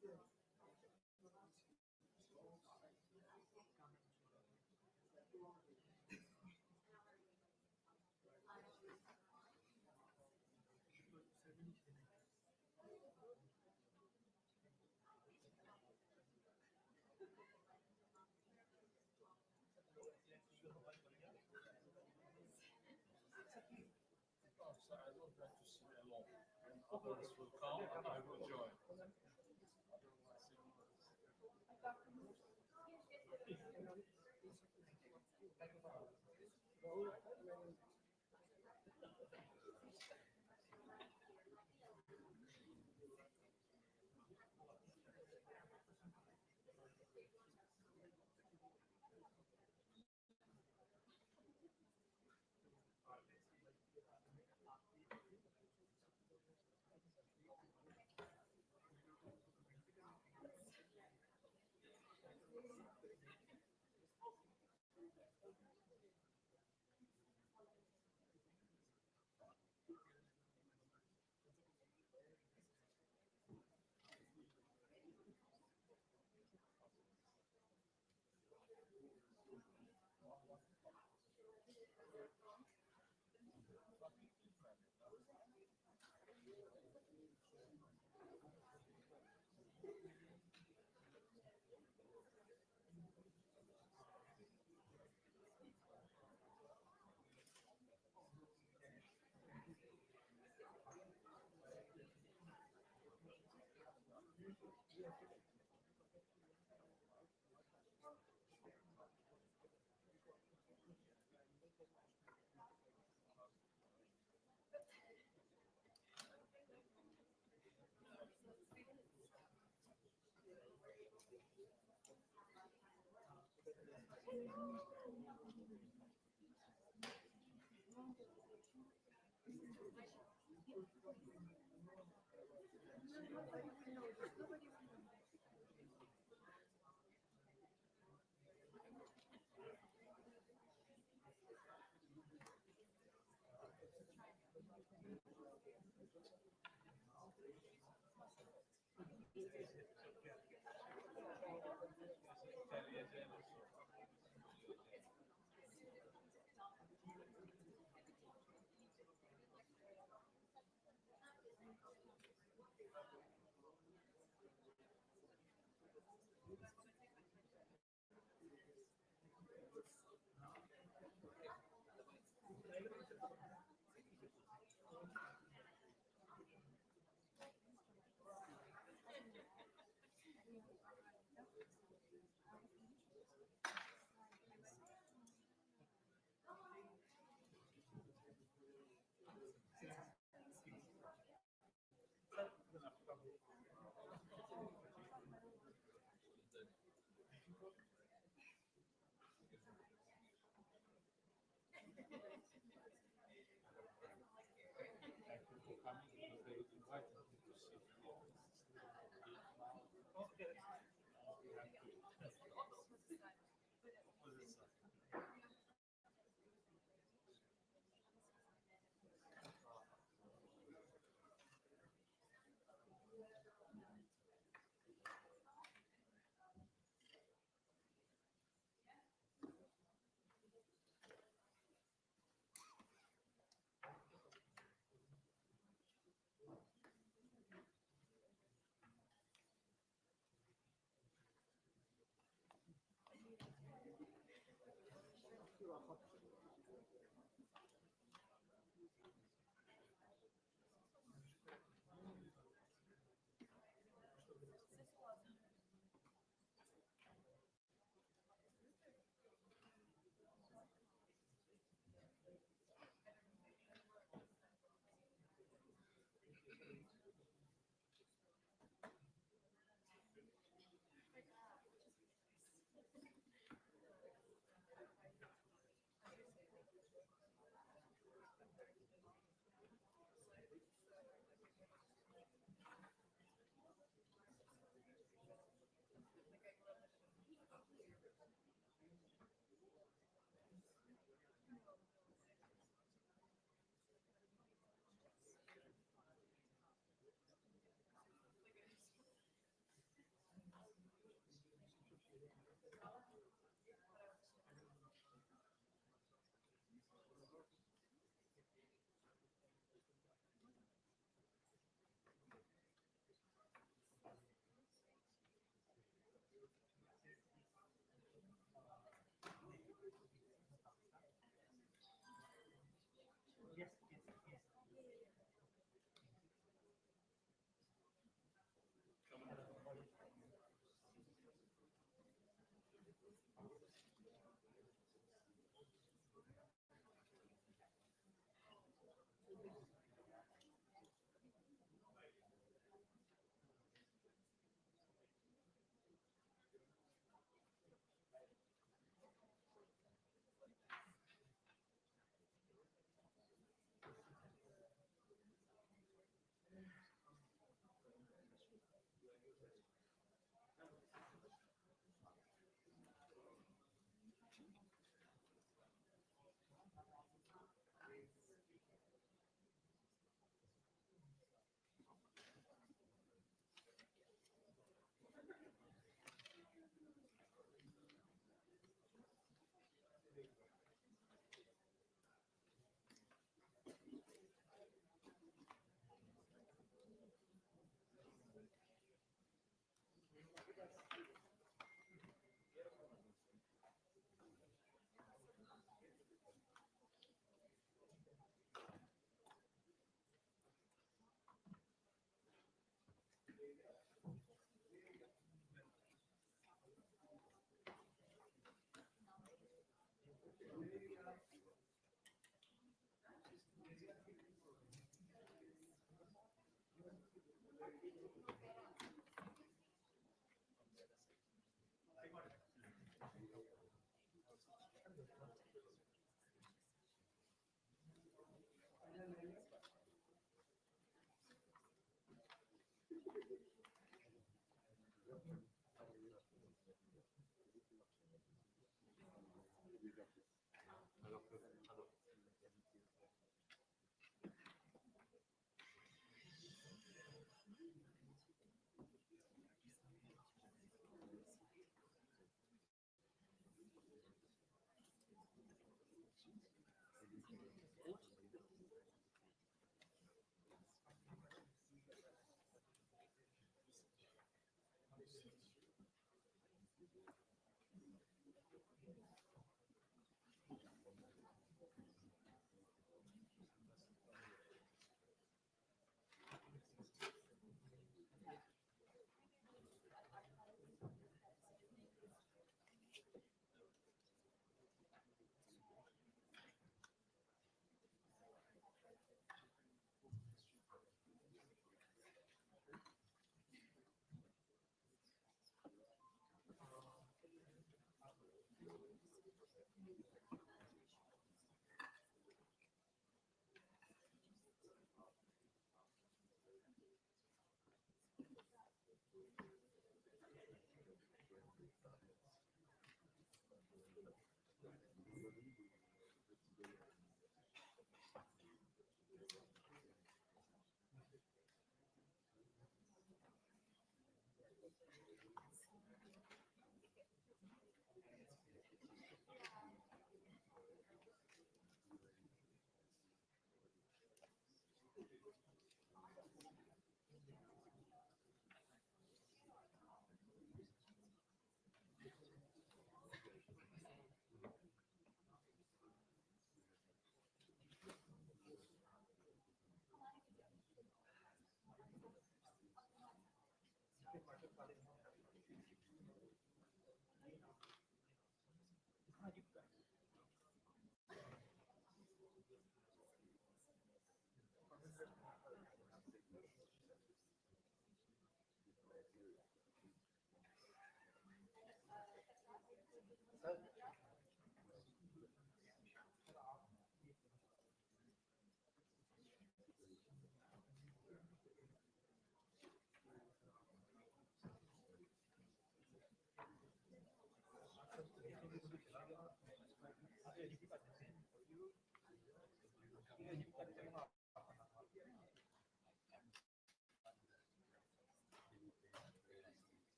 So I don't like to sit alone. Others will come and I will join. Thank you for coming because they invited me to sit here. Okay. We have to. Opposite side.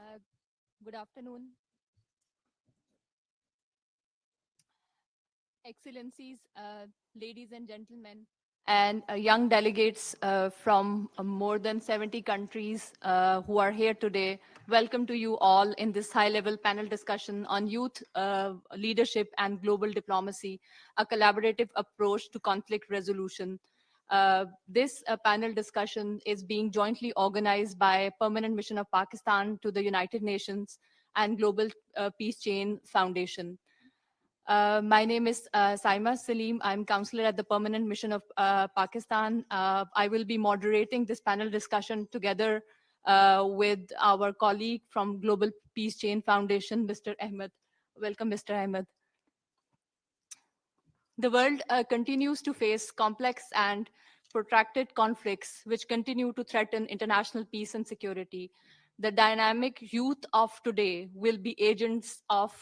Uh, Good afternoon, Excellencies, ladies and gentlemen, and young delegates from more than 70 countries who are here today. Welcome to you all in this high-level panel discussion on youth leadership and global diplomacy, a collaborative approach to conflict resolution. This panel discussion is being jointly organized by Permanent Mission of Pakistan to the United Nations and Global Peace Chain Foundation. My name is Saima Salim. I'm counselor at the Permanent Mission of Pakistan. I will be moderating this panel discussion together with our colleague from Global Peace Chain Foundation, Mr. Ahmed. Welcome, Mr. Ahmed. The world continues to face complex and protracted conflicts which continue to threaten international peace and security. The dynamic youth of today will be agents of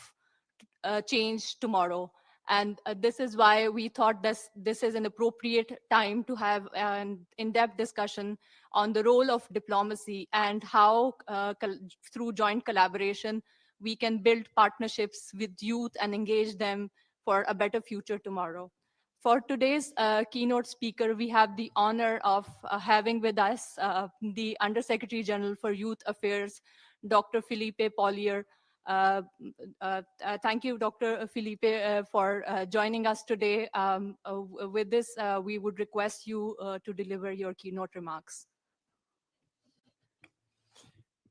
change tomorrow. And this is why we thought this is an appropriate time to have an in-depth discussion on the role of diplomacy and how, through joint collaboration, we can build partnerships with youth and engage them for a better future tomorrow. For today's keynote speaker, we have the honor of having with us the Undersecretary General for Youth Affairs, Dr. Felipe Pollier. Thank you, Dr. Felipe, for joining us today. With this, we would request you to deliver your keynote remarks.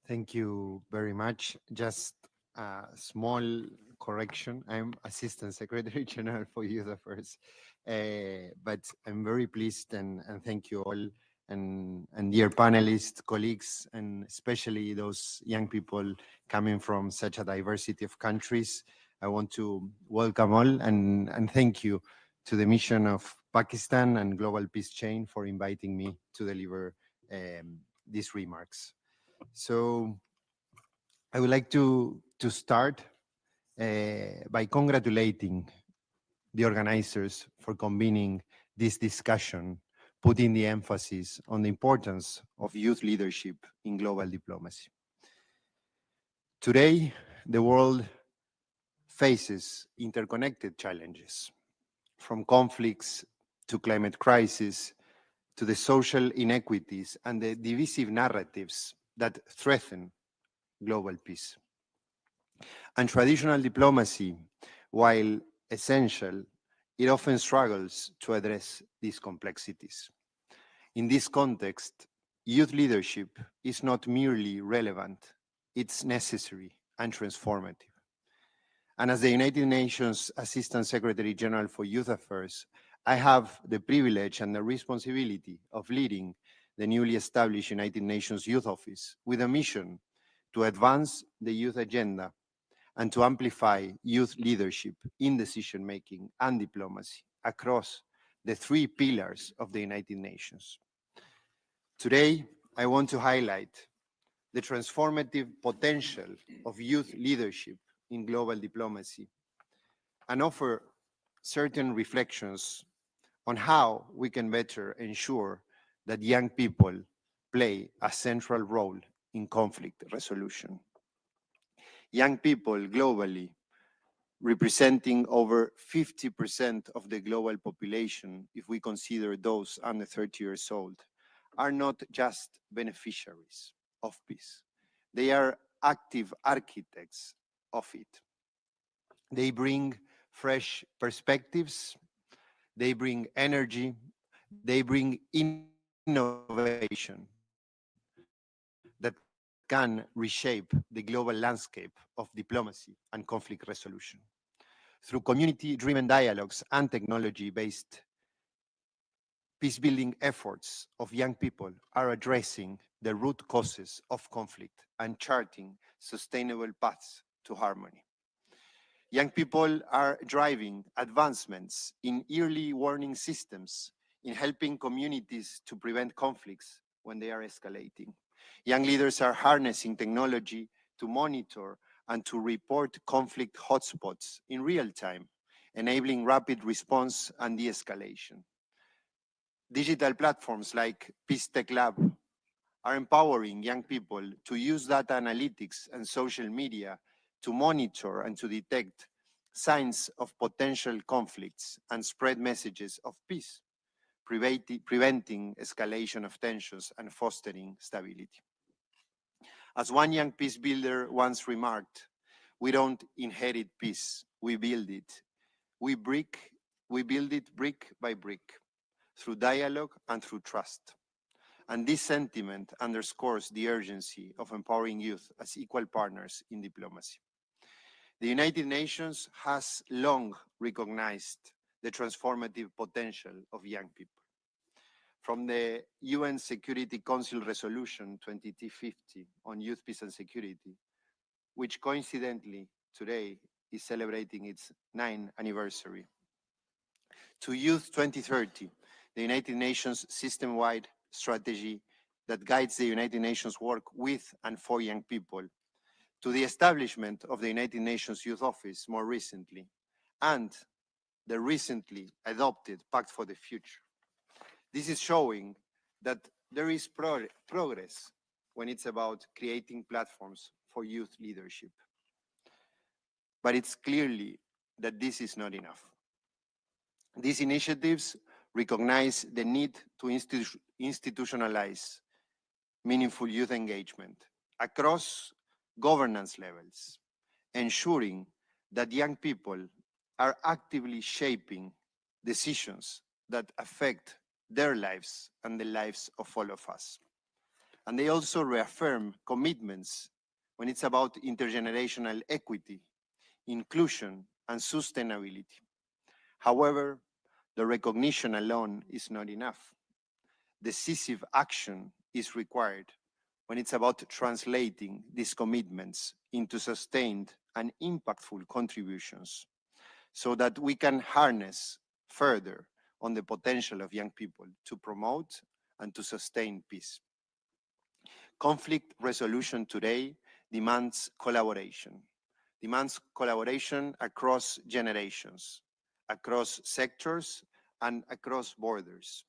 Thank you very much. Just a small correction. I'm Assistant Secretary General for Youth Affairs, but I'm very pleased and thank you all and dear panelists, colleagues, and especially those young people coming from such a diversity of countries. I want to welcome all and thank you to the mission of Pakistan and Global Peace Chain for inviting me to deliver these remarks. So I would like to start by congratulating the organizers for convening this discussion, putting the emphasis on the importance of youth leadership in global diplomacy. Today, the world faces interconnected challenges, from conflicts to climate crisis to the social inequities and the divisive narratives that threaten global peace. And traditional diplomacy, while essential, it often struggles to address these complexities. In this context, youth leadership is not merely relevant, it's necessary and transformative. And as the United Nations Assistant Secretary General for Youth Affairs, I have the privilege and the responsibility of leading the newly established United Nations Youth Office with a mission to advance the youth agenda and to amplify youth leadership in decision-making and diplomacy across the three pillars of the United Nations. Today, I want to highlight the transformative potential of youth leadership in global diplomacy and offer certain reflections on how we can better ensure that young people play a central role in conflict resolution. Young people globally, representing over 50% of the global population, if we consider those under 30 years old, are not just beneficiaries of peace. They are active architects of it. They bring fresh perspectives, they bring energy, they bring innovation that can reshape the global landscape of diplomacy and conflict resolution. Through community-driven dialogues and technology-based peace-building efforts of young people are addressing the root causes of conflict and charting sustainable paths to harmony. Young people are driving advancements in early warning systems, in helping communities to prevent conflicts when they are escalating. Young leaders are harnessing technology to monitor and to report conflict hotspots in real time, enabling rapid response and de-escalation. Digital platforms like Peace Tech Lab are empowering young people to use data analytics and social media to monitor and to detect signs of potential conflicts and spread messages of peace, preventing escalation of tensions and fostering stability. As one young peace builder once remarked, we don't inherit peace, we build it. We build it brick by brick, through dialogue and through trust. And this sentiment underscores the urgency of empowering youth as equal partners in diplomacy. The United Nations has long recognized the transformative potential of young people. From the UN Security Council Resolution 2050 on youth, peace and security, which coincidentally today is celebrating its 9th anniversary, to Youth 2030, the United Nations system-wide strategy that guides the United Nations work with and for young people, to the establishment of the United Nations Youth Office more recently, and the recently adopted Pact for the Future. This is showing that there is progress when it's about creating platforms for youth leadership. But it's clearly that this is not enough. These initiatives recognize the need to institutionalize meaningful youth engagement across governance levels, ensuring that young people are actively shaping decisions that affect their lives and the lives of all of us. And they also reaffirm commitments when it's about intergenerational equity, inclusion, and sustainability. However, the recognition alone is not enough. Decisive action is required when it's about translating these commitments into sustained and impactful contributions so that we can harness further on the potential of young people to promote and to sustain peace. Conflict resolution today demands collaboration across generations, across sectors, and across borders.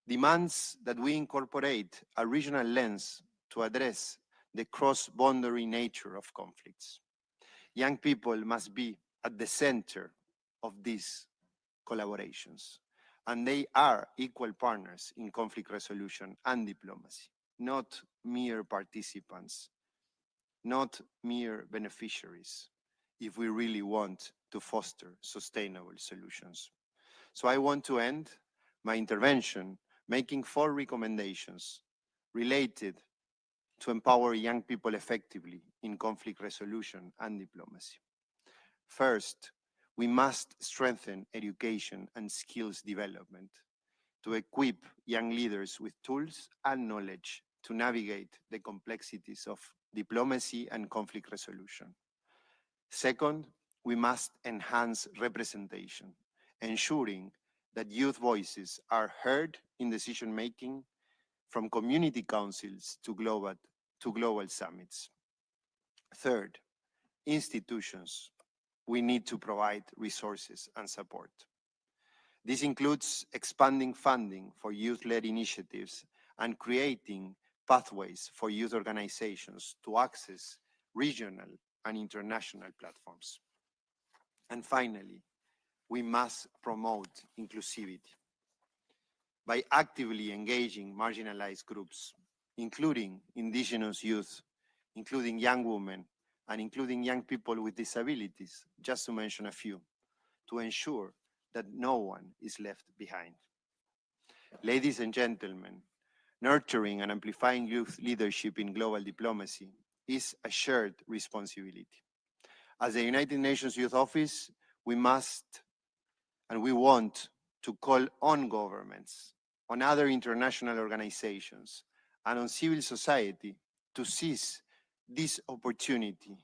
Demands that we incorporate a regional lens to address the cross-boundary nature of conflicts. Young people must be at the center of these collaborations, and they are equal partners in conflict resolution and diplomacy, not mere participants, not mere beneficiaries, if we really want to foster sustainable solutions. So I want to end my intervention making 4 recommendations related to empower young people effectively in conflict resolution and diplomacy. First, we must strengthen education and skills development to equip young leaders with tools and knowledge to navigate the complexities of diplomacy, and conflict resolution. Second, we must enhance representation, ensuring that youth voices are heard in decision making from community councils to global summits. Third, institutions. We need to provide resources and support. This includes expanding funding for youth-led initiatives and creating pathways for youth organizations to access regional and international platforms. And finally, we must promote inclusivity by actively engaging marginalized groups, including indigenous youth, including young women, and including young people with disabilities, just to mention a few, to ensure that no one is left behind. Ladies and gentlemen, nurturing and amplifying youth leadership in global diplomacy is a shared responsibility. As the United Nations Youth Office, we must and we want to call on governments, on other international organizations, and on civil society to seize this opportunity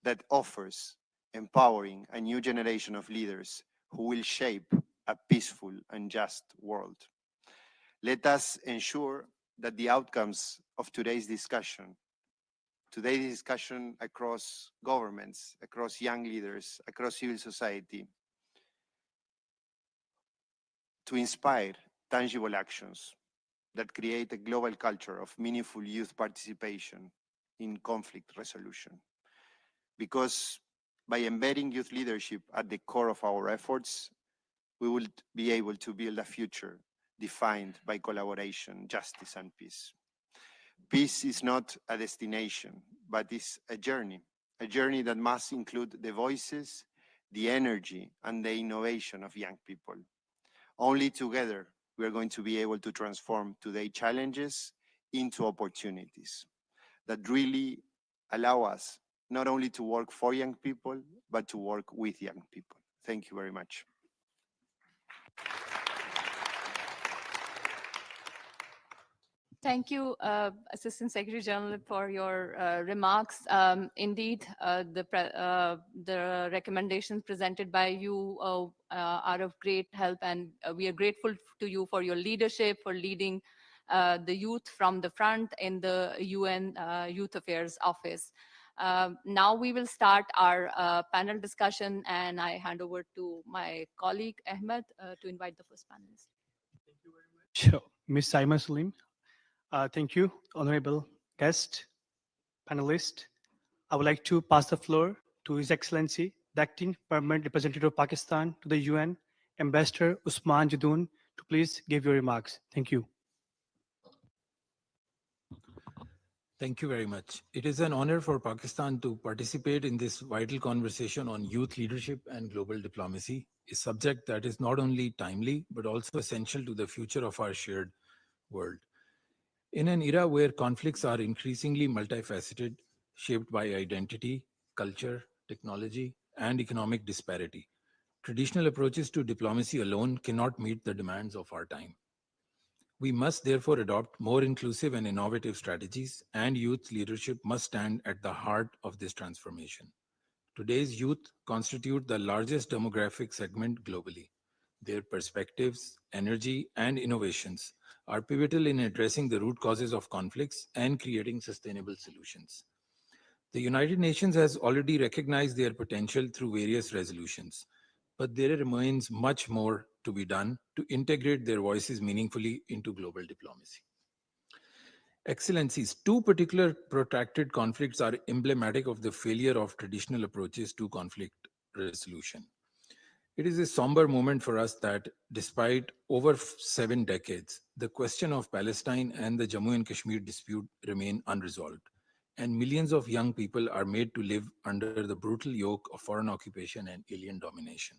that offers empowering a new generation of leaders who will shape a peaceful and just world. Let us ensure that the outcomes of today's discussion across governments, across young leaders, across civil society, to inspire tangible actions that create a global culture of meaningful youth participation in conflict resolution. Because by embedding youth leadership at the core of our efforts, we will be able to build a future defined by collaboration, justice, and peace. Peace is not a destination, but is a journey that must include the voices, the energy, and the innovation of young people. Only together, we are going to be able to transform today's challenges into opportunities that really allow us not only to work for young people, but to work with young people. Thank you very much. Thank you, Assistant Secretary General, for your remarks. Indeed, the recommendations presented by you are of great help, and we are grateful to you for your leadership, for leading the youth from the front in the UN Youth Affairs Office. Now we will start our panel discussion, and I hand over to my colleague Ahmed to invite the first panelist. Thank you very much. Sure. Ms. Saima Salim. Thank you, honorable guest, panelist. I would like to pass the floor to His Excellency, the Acting Permanent Representative of Pakistan to the UN, Ambassador Usman Jadoon, to please give your remarks. Thank you. Thank you very much. It is an honor for Pakistan to participate in this vital conversation on youth leadership and global diplomacy, a subject that is not only timely, but also essential to the future of our shared world. In an era where conflicts are increasingly multifaceted, shaped by identity, culture, technology, and economic disparity, traditional approaches to diplomacy alone cannot meet the demands of our time. We must therefore adopt more inclusive and innovative strategies, and youth leadership must stand at the heart of this transformation. Today's youth constitute the largest demographic segment globally. Their perspectives, energy, and innovations are pivotal in addressing the root causes of conflicts and creating sustainable solutions. The United Nations has already recognized their potential through various resolutions, but there remains much more to be done to integrate their voices meaningfully into global diplomacy. Excellencies, two particular protracted conflicts are emblematic of the failure of traditional approaches to conflict resolution. It is a somber moment for us that, despite over 7 decades, the question of Palestine and the Jammu and Kashmir dispute remain unresolved, and millions of young people are made to live under the brutal yoke of foreign occupation and alien domination.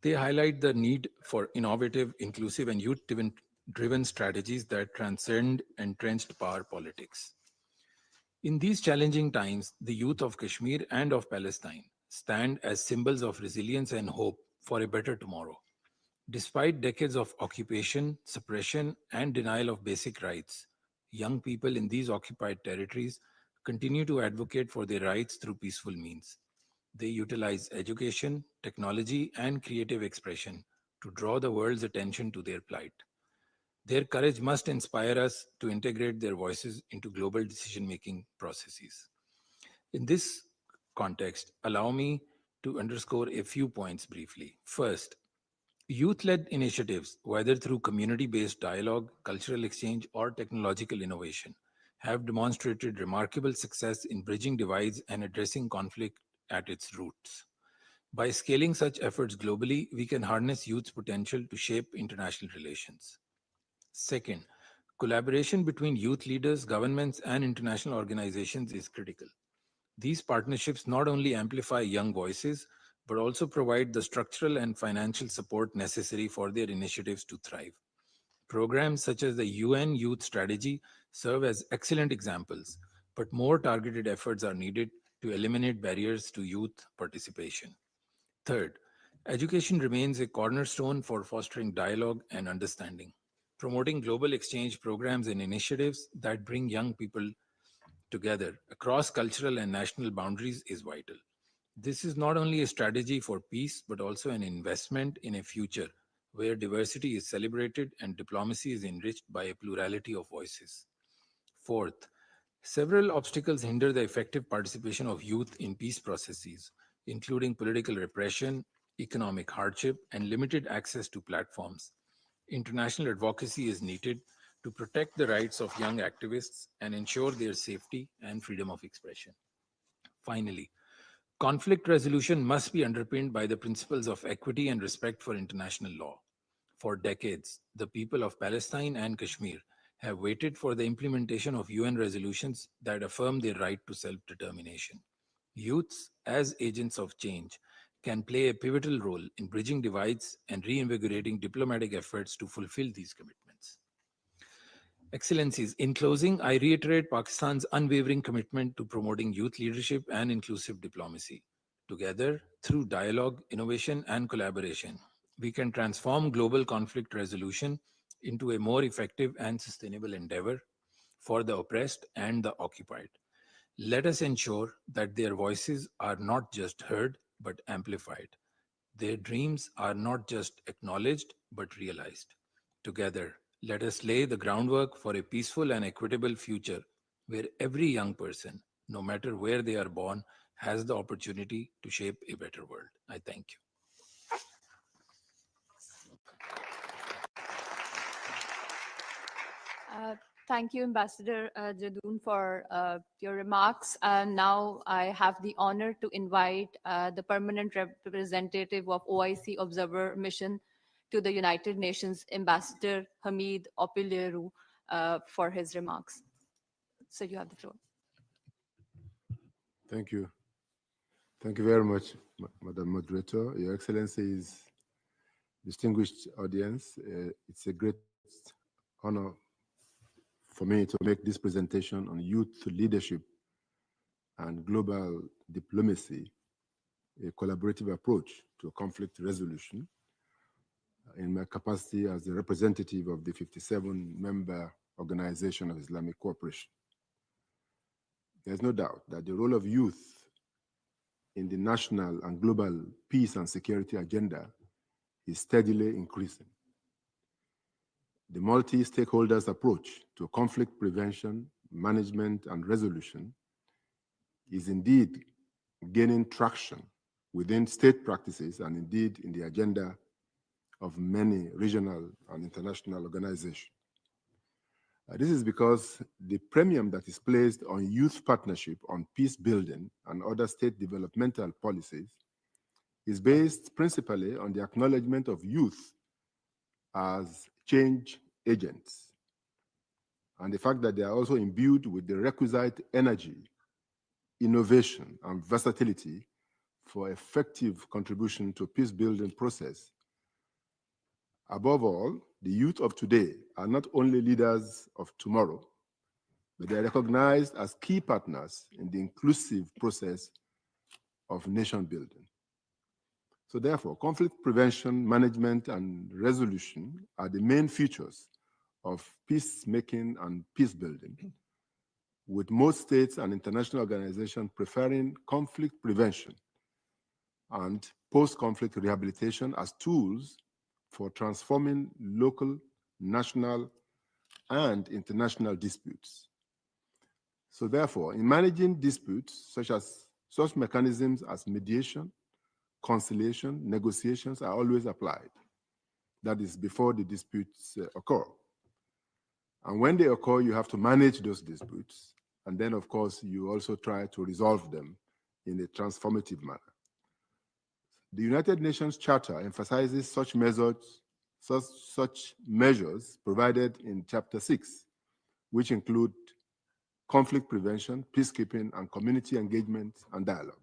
They highlight the need for innovative, inclusive, and youth-driven strategies that transcend entrenched power politics. In these challenging times, the youth of Kashmir and of Palestine stand as symbols of resilience and hope for a better tomorrow. Despite decades of occupation, suppression, and denial of basic rights, young people in these occupied territories continue to advocate for their rights through peaceful means. They utilize education, technology, and creative expression to draw the world's attention to their plight. Their courage must inspire us to integrate their voices into global decision-making processes. In this context, allow me to underscore a few points briefly. First, youth-led initiatives, whether through community-based dialogue, cultural exchange, or technological innovation, have demonstrated remarkable success in bridging divides and addressing conflict at its roots. By scaling such efforts globally, we can harness youth's potential to shape international relations. Second, collaboration between youth leaders, governments, and international organizations is critical. These partnerships not only amplify young voices, but also provide the structural and financial support necessary for their initiatives to thrive. Programs such as the UN Youth Strategy serve as excellent examples, but more targeted efforts are needed to eliminate barriers to youth participation. Third, education remains a cornerstone for fostering dialogue and understanding. Promoting global exchange programs and initiatives that bring young people together across cultural and national boundaries is vital. This is not only a strategy for peace, but also an investment in a future where diversity is celebrated and diplomacy is enriched by a plurality of voices. Fourth, several obstacles hinder the effective participation of youth in peace processes, including political repression, economic hardship, and limited access to platforms. International advocacy is needed to protect the rights of young activists and ensure their safety and freedom of expression. Finally, conflict resolution must be underpinned by the principles of equity and respect for international law. For decades, the people of Palestine and Kashmir have waited for the implementation of UN resolutions that affirm their right to self-determination. Youths, as agents of change, can play a pivotal role in bridging divides and reinvigorating diplomatic efforts to fulfill these commitments. Excellencies, in closing, I reiterate Pakistan's unwavering commitment to promoting youth leadership and inclusive diplomacy. Together, through dialogue, innovation, and collaboration, we can transform global conflict resolution into a more effective and sustainable endeavor for the oppressed and the occupied. Let us ensure that their voices are not just heard, but amplified. Their dreams are not just acknowledged, but realized. Together, let us lay the groundwork for a peaceful and equitable future where every young person, no matter where they are born, has the opportunity to shape a better world. I thank you. Thank you, Ambassador Jadoon, for your remarks. And now I have the honor to invite the permanent representative of OIC Observer Mission to the United Nations, Ambassador Hamid Opileru, for his remarks. So you have the floor. Thank you. Thank you very much, Madam Moderator. Your Excellencies, distinguished audience, it's a great honor for me to make this presentation on youth leadership and global diplomacy, a collaborative approach to conflict resolution in my capacity as the representative of the 57-member Organization of Islamic Cooperation. There's no doubt that the role of youth in the national and global peace and security agenda is steadily increasing. The multi-stakeholders approach to conflict prevention, management, and resolution is indeed gaining traction within state practices and indeed in the agenda of many regional and international organizations. This is because the premium that is placed on youth partnership on peace building and other state developmental policies is based principally on the acknowledgement of youth as change agents and the fact that they are also imbued with the requisite energy, innovation, and versatility for effective contribution to peace building process. Above all, the youth of today are not only leaders of tomorrow, but they are recognized as key partners in the inclusive process of nation building. So therefore, conflict prevention, management, and resolution are the main features of peacemaking and peace building. with most states and international organizations preferring conflict prevention and post-conflict rehabilitation as tools for transforming local, national, and international disputes. So therefore, in managing disputes, such mechanisms as mediation, conciliation, negotiations are always applied. That is before the disputes occur. And when they occur, you have to manage those disputes. And then, of course, you also try to resolve them in a transformative manner. The United Nations Charter emphasizes such measures provided in Chapter 6, which include conflict prevention, peacekeeping, and community engagement and dialogue.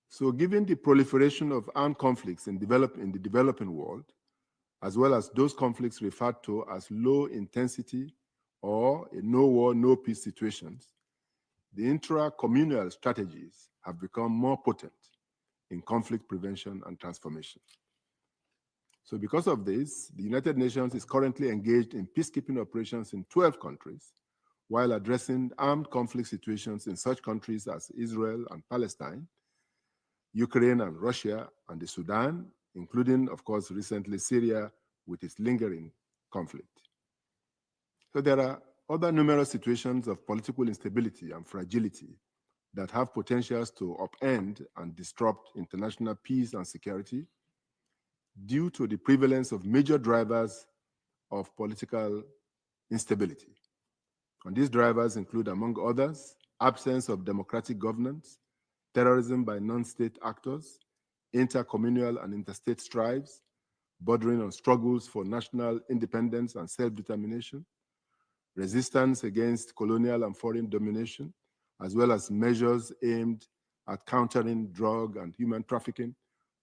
So given the proliferation of armed conflicts in the developing world, as well as those conflicts referred to as low intensity or no war, no peace situations, the intra-communal strategies have become more potent in conflict prevention and transformation. So because of this, the United Nations is currently engaged in peacekeeping operations in 12 countries, while addressing armed conflict situations in such countries as Israel and Palestine, Ukraine and Russia, and the Sudan, including, of course, recently Syria with its lingering conflict. So there are other numerous situations of political instability and fragility that have potentials to upend and disrupt international peace and security due to the prevalence of major drivers of political instability. And these drivers include, among others, absence of democratic governance, terrorism by non-state actors, intercommunal and interstate strifes, bordering on struggles for national independence and self-determination, resistance against colonial and foreign domination, as well as measures aimed at countering drug and human trafficking,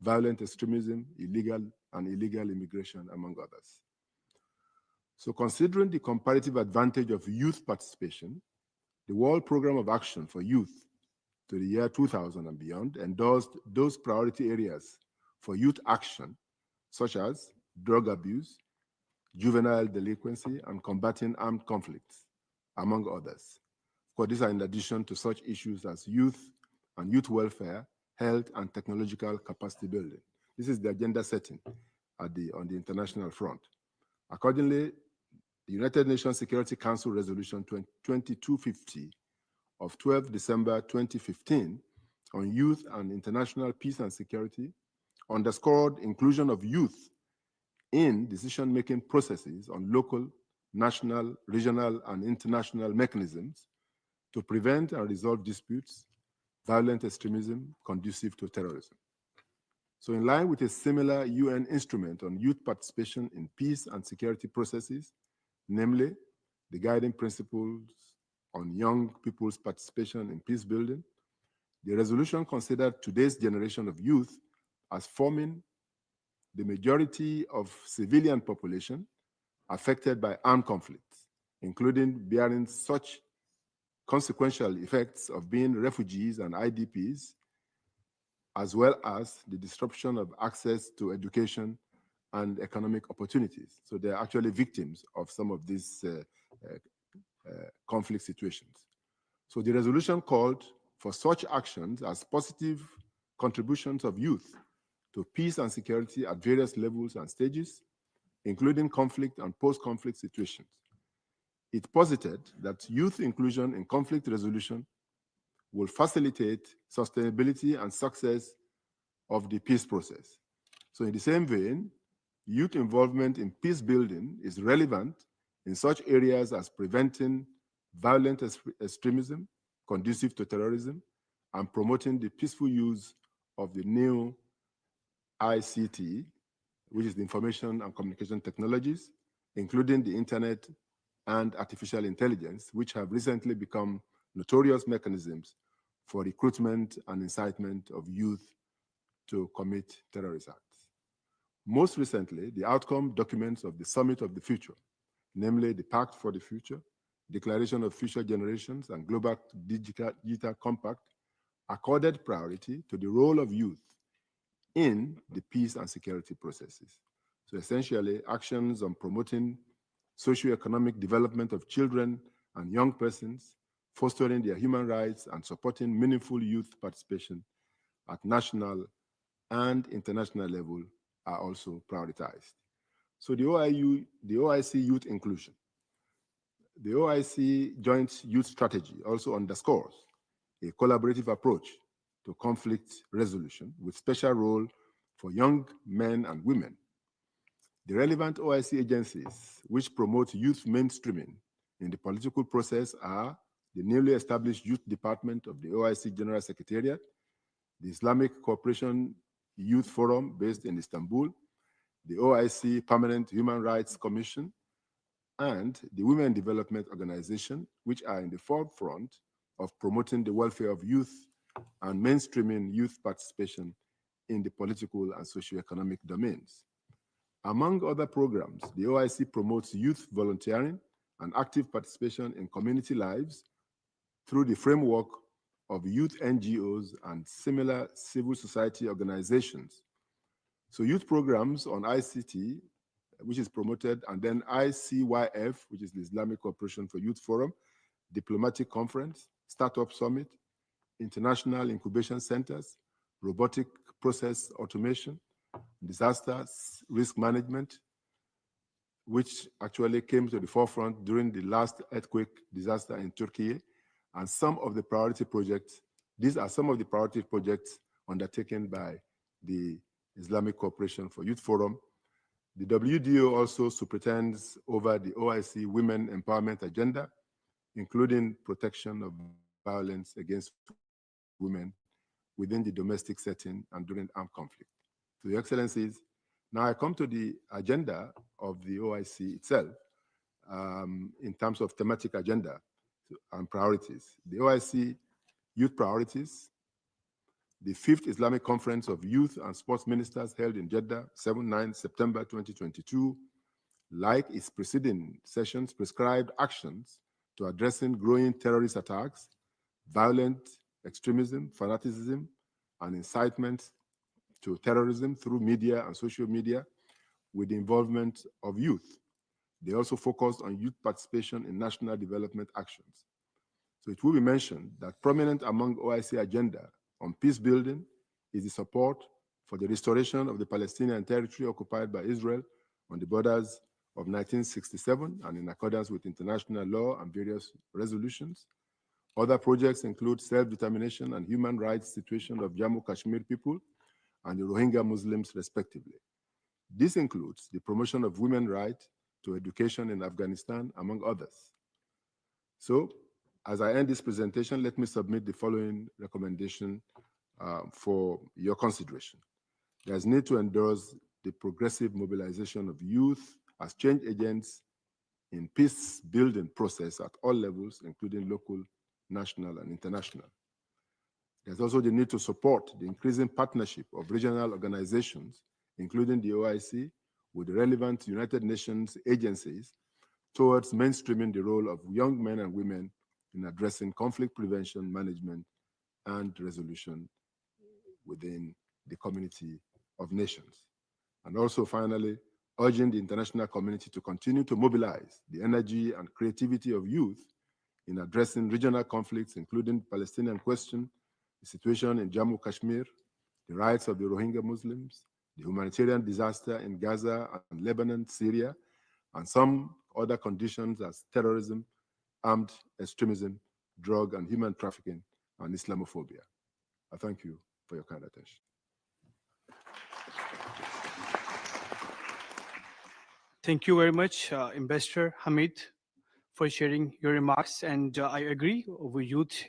violent extremism, illegal immigration, among others. So considering the comparative advantage of youth participation, the World Program of Action for Youth to the year 2000 and beyond endorsed those priority areas for youth action, such as drug abuse, juvenile delinquency, and combating armed conflicts, among others. Of course, these are in addition to such issues as youth and youth welfare, health, and technological capacity building. This is the agenda setting on the international front. Accordingly, the United Nations Security Council Resolution 2250 of 12 December 2015 on youth and international peace and security underscored inclusion of youth in decision-making processes on local, national, regional, and international mechanisms to prevent and resolve disputes, violent extremism conducive to terrorism. So in line with a similar UN instrument on youth participation in peace and security processes, namely the guiding principles on young people's participation in peace building, the resolution considered today's generation of youth as forming the majority of civilian population affected by armed conflicts, including bearing such consequential effects of being refugees and IDPs, as well as the disruption of access to education and economic opportunities. So they're actually victims of some of these conflict situations. So the resolution called for such actions as positive contributions of youth to peace and security at various levels and stages, including conflict and post-conflict situations. It posited that youth inclusion in conflict resolution will facilitate sustainability and success of the peace process. So in the same vein, youth involvement in peace building is relevant in such areas as preventing violent extremism conducive to terrorism and promoting the peaceful use of the new ICT, which is the information and communication technologies, including the internet and artificial intelligence, which have recently become notorious mechanisms for recruitment and incitement of youth to commit terrorist acts. Most recently, the outcome documents of the Summit of the Future, namely the Pact for the Future, Declaration of Future Generations, and Global Digital Compact, accorded priority to the role of youth in the peace and security processes. So essentially, actions on promoting socioeconomic development of children and young persons, fostering their human rights and supporting meaningful youth participation at national and international level are also prioritized. So the OIC Youth Inclusion. The OIC Joint Youth Strategy also underscores a collaborative approach to conflict resolution with special role for young men and women. The relevant OIC agencies which promote youth mainstreaming in the political process are the newly established Youth Department of the OIC General Secretariat, the Islamic Cooperation Youth Forum based in Istanbul, the OIC Permanent Human Rights Commission, and the Women Development Organization, which are in the forefront of promoting the welfare of youth and mainstreaming youth participation in the political and socio-economic domains. Among other programs, the OIC promotes youth volunteering and active participation in community lives through the framework of youth NGOs and similar civil society organizations. So youth programs on ICT, which is promoted, and then ICYF, which is the Islamic Cooperation for Youth Forum, Diplomatic Conference, Startup Summit, International Incubation Centers, Robotic Process Automation, Disaster Risk Management, which actually came to the forefront during the last earthquake disaster in Turkey, and some of the priority projects. These are some of the priority projects undertaken by the Islamic Cooperation for Youth Forum. The WDO also superintends over the OIC Women Empowerment Agenda, including protection of violence against women within the domestic setting and during armed conflict. So, Your Excellencies, now I come to the agenda of the OIC itself in terms of thematic agenda and priorities. The OIC Youth Priorities, the 5th Islamic Conference of Youth and Sports Ministers held in Jeddah, 7-9 September 2022, like its preceding sessions, prescribed actions to addressing growing terrorist attacks, violent extremism, fanaticism, and incitement to terrorism through media and social media with the involvement of youth. They also focused on youth participation in national development actions. So it will be mentioned that prominent among OIC agenda on peace building is the support for the restoration of the Palestinian territory occupied by Israel on the borders of 1967 and in accordance with international law and various resolutions. Other projects include self-determination and human rights situation of Jammu Kashmir people and the Rohingya Muslims respectively. This includes the promotion of women's right to education in Afghanistan, among others. So, as I end this presentation, let me submit the following recommendation for your consideration. There's need to endorse the progressive mobilization of youth as change agents in peace-building process at all levels, including local, national, and international. There's also the need to support the increasing partnership of regional organizations, including the OIC, with the relevant United Nations agencies towards mainstreaming the role of young men and women in addressing conflict prevention, management, and resolution within the community of nations. And also, finally, urging the international community to continue to mobilize the energy and creativity of youth in addressing regional conflicts, including the Palestinian question, the situation in Jammu Kashmir, the rights of the Rohingya Muslims, the humanitarian disaster in Gaza and Lebanon, Syria, and some other conditions as terrorism, armed extremism, drug and human trafficking, and Islamophobia. I thank you for your kind attention. Thank you very much, Ambassador Hamid, for sharing your remarks. And I agree with youth.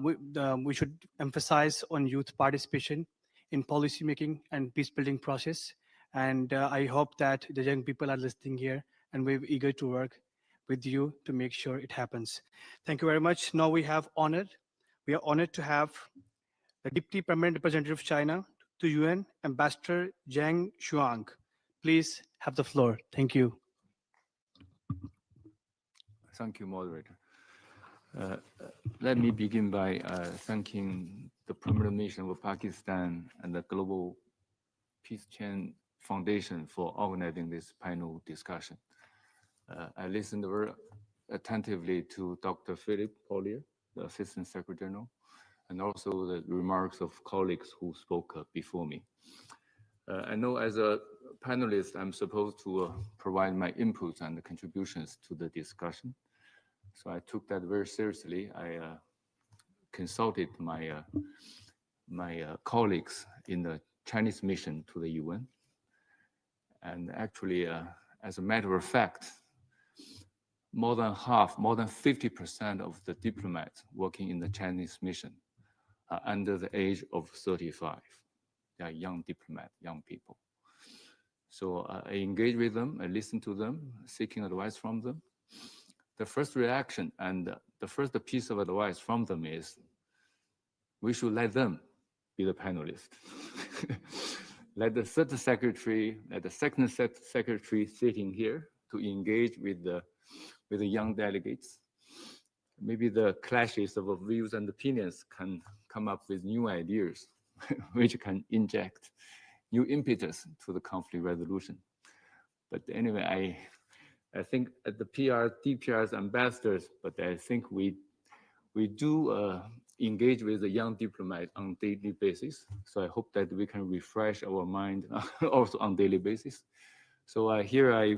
We should emphasize on youth participation in policymaking and peace-building process. And I hope that the young people are listening here and we're eager to work with you to make sure it happens. Thank you very much. Now we are honored to have the Deputy Permanent Representative of China to UN, Ambassador Zhang Shuang. Please have the floor. Thank you. Thank you, moderator. Let me begin by thanking the Permanent Mission of Pakistan and the Global Peace Chain Foundation for organizing this panel discussion. I listened very attentively to Dr. Philip Paulier, the Assistant Secretary General, and also the remarks of colleagues who spoke before me. I know as a panelist, I'm supposed to provide my inputs and contributions to the discussion. So I took that very seriously. I consulted my colleagues in the Chinese mission to the UN. And actually, as a matter of fact, more than 50% of the diplomats working in the Chinese mission are under the age of 35. They are young diplomats, young people. So I engage with them, I listen to them, seeking advice from them. The first reaction and the first piece of advice from them is, we should let them be the panelists. Let the third secretary, let the second secretary sitting here to engage with the young delegates. Maybe the clashes of views and opinions can come up with new ideas, which can inject new impetus to the conflict resolution. But anyway, I think at the DPR's ambassadors, but I think we do engage with the young diplomat on daily basis. So I hope that we can refresh our mind also on daily basis. So here I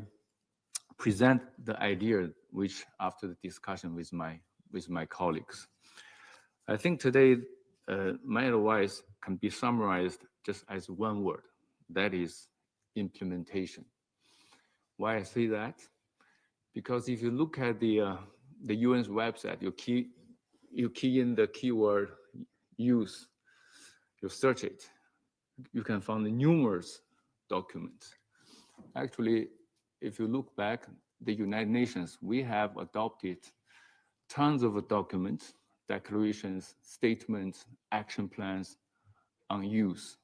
present the idea, which after the discussion with my colleagues. I think today my advice can be summarized just as one word, that is implementation. Why I say that? Because if you look at the UN's website, you key in the keyword use, you search it, you can find numerous documents. Actually, if you look back, the United Nations, we have adopted tons of documents, declarations, statements, action plans on youth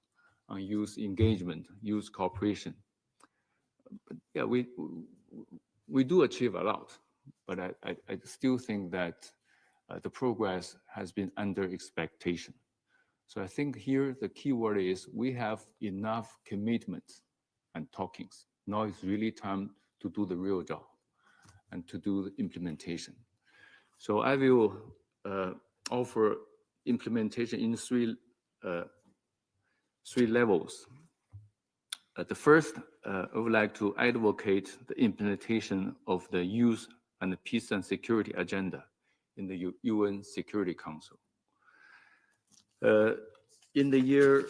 engagement, youth cooperation. But yeah, we do achieve a lot, but I still think that the progress has been under expectation. So I think here the key word is we have enough commitment and talkings. Now it's really time to do the real job and to do the implementation. So I will offer implementation in three levels. The first, I would like to advocate the implementation of the youth and the peace and security agenda in the UN Security Council. In the year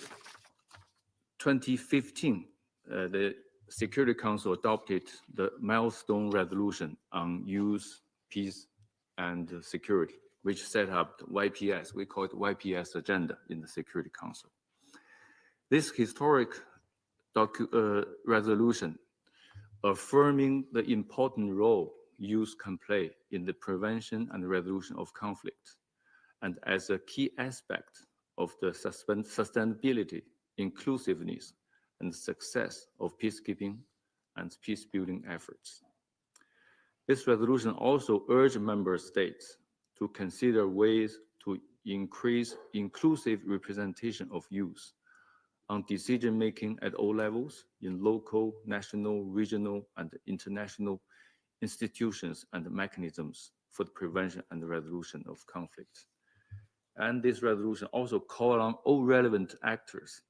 2015, the Security Council adopted the milestone resolution on youth, peace, and security, which set up the YPS. We call it YPS agenda in the Security Council. This historic resolution affirming the important role youth can play in the prevention and resolution of conflict, and as a key aspect of the sustainability, inclusiveness, and success of peacekeeping and peace-building efforts. This resolution also urged member states to consider ways to increase inclusive representation of youth on decision-making at all levels in local, national, regional, and international institutions and mechanisms for the prevention and the resolution of conflict. And this resolution also called on all relevant actors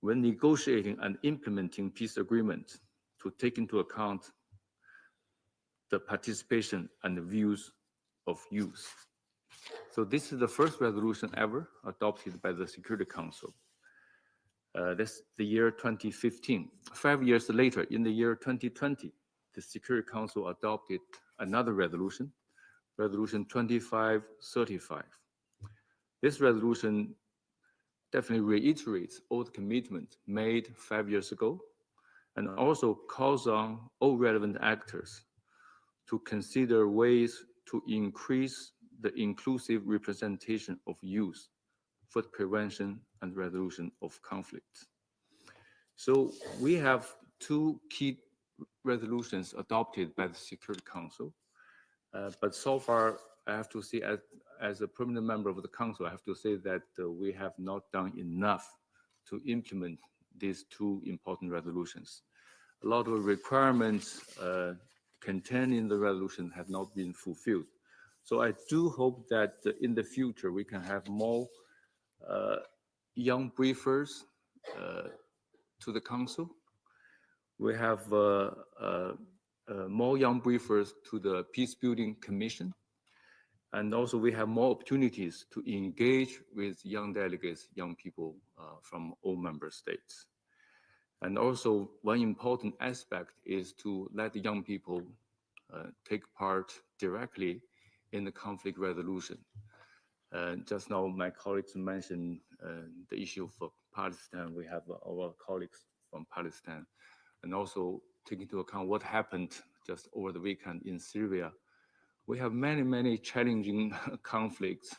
when negotiating and implementing peace agreements to take into account the participation and the views of youth. So this is the first resolution ever adopted by the Security Council. This is the year 2015. 5 years later, in the year 2020, the Security Council adopted another resolution, Resolution 2535. This resolution definitely reiterates all the commitment made 5 years ago and also calls on all relevant actors to consider ways to increase the inclusive representation of youth for the prevention and resolution of conflict. So we have two key resolutions adopted by the Security Council, but so far I have to say as a permanent member of the Council, I have to say that we have not done enough to implement these two important resolutions. A lot of requirements, contained in the resolution have not been fulfilled. So I do hope that in the future we can have more young briefers to the council. We have more young briefers to the Peace Building Commission. And also we have more opportunities to engage with young delegates, young people from all member states. And also one important aspect is to let the young people take part directly in the conflict resolution. Just now, my colleagues mentioned the issue for Palestine. We have our colleagues from Palestine, and also take into account what happened just over the weekend in Syria. We have many, many challenging conflicts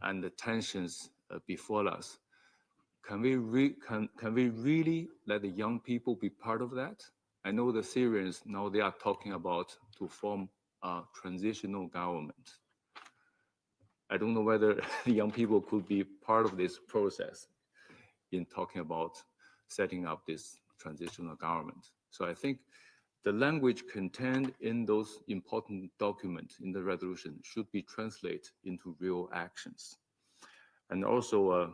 and the tensions before us. Can we really let the young people be part of that? I know the Syrians now they are talking about to form a transitional government. I don't know whether the young people could be part of this process in talking about setting up this transitional government. So I think the language contained in those important documents in the resolution should be translated into real actions. And also,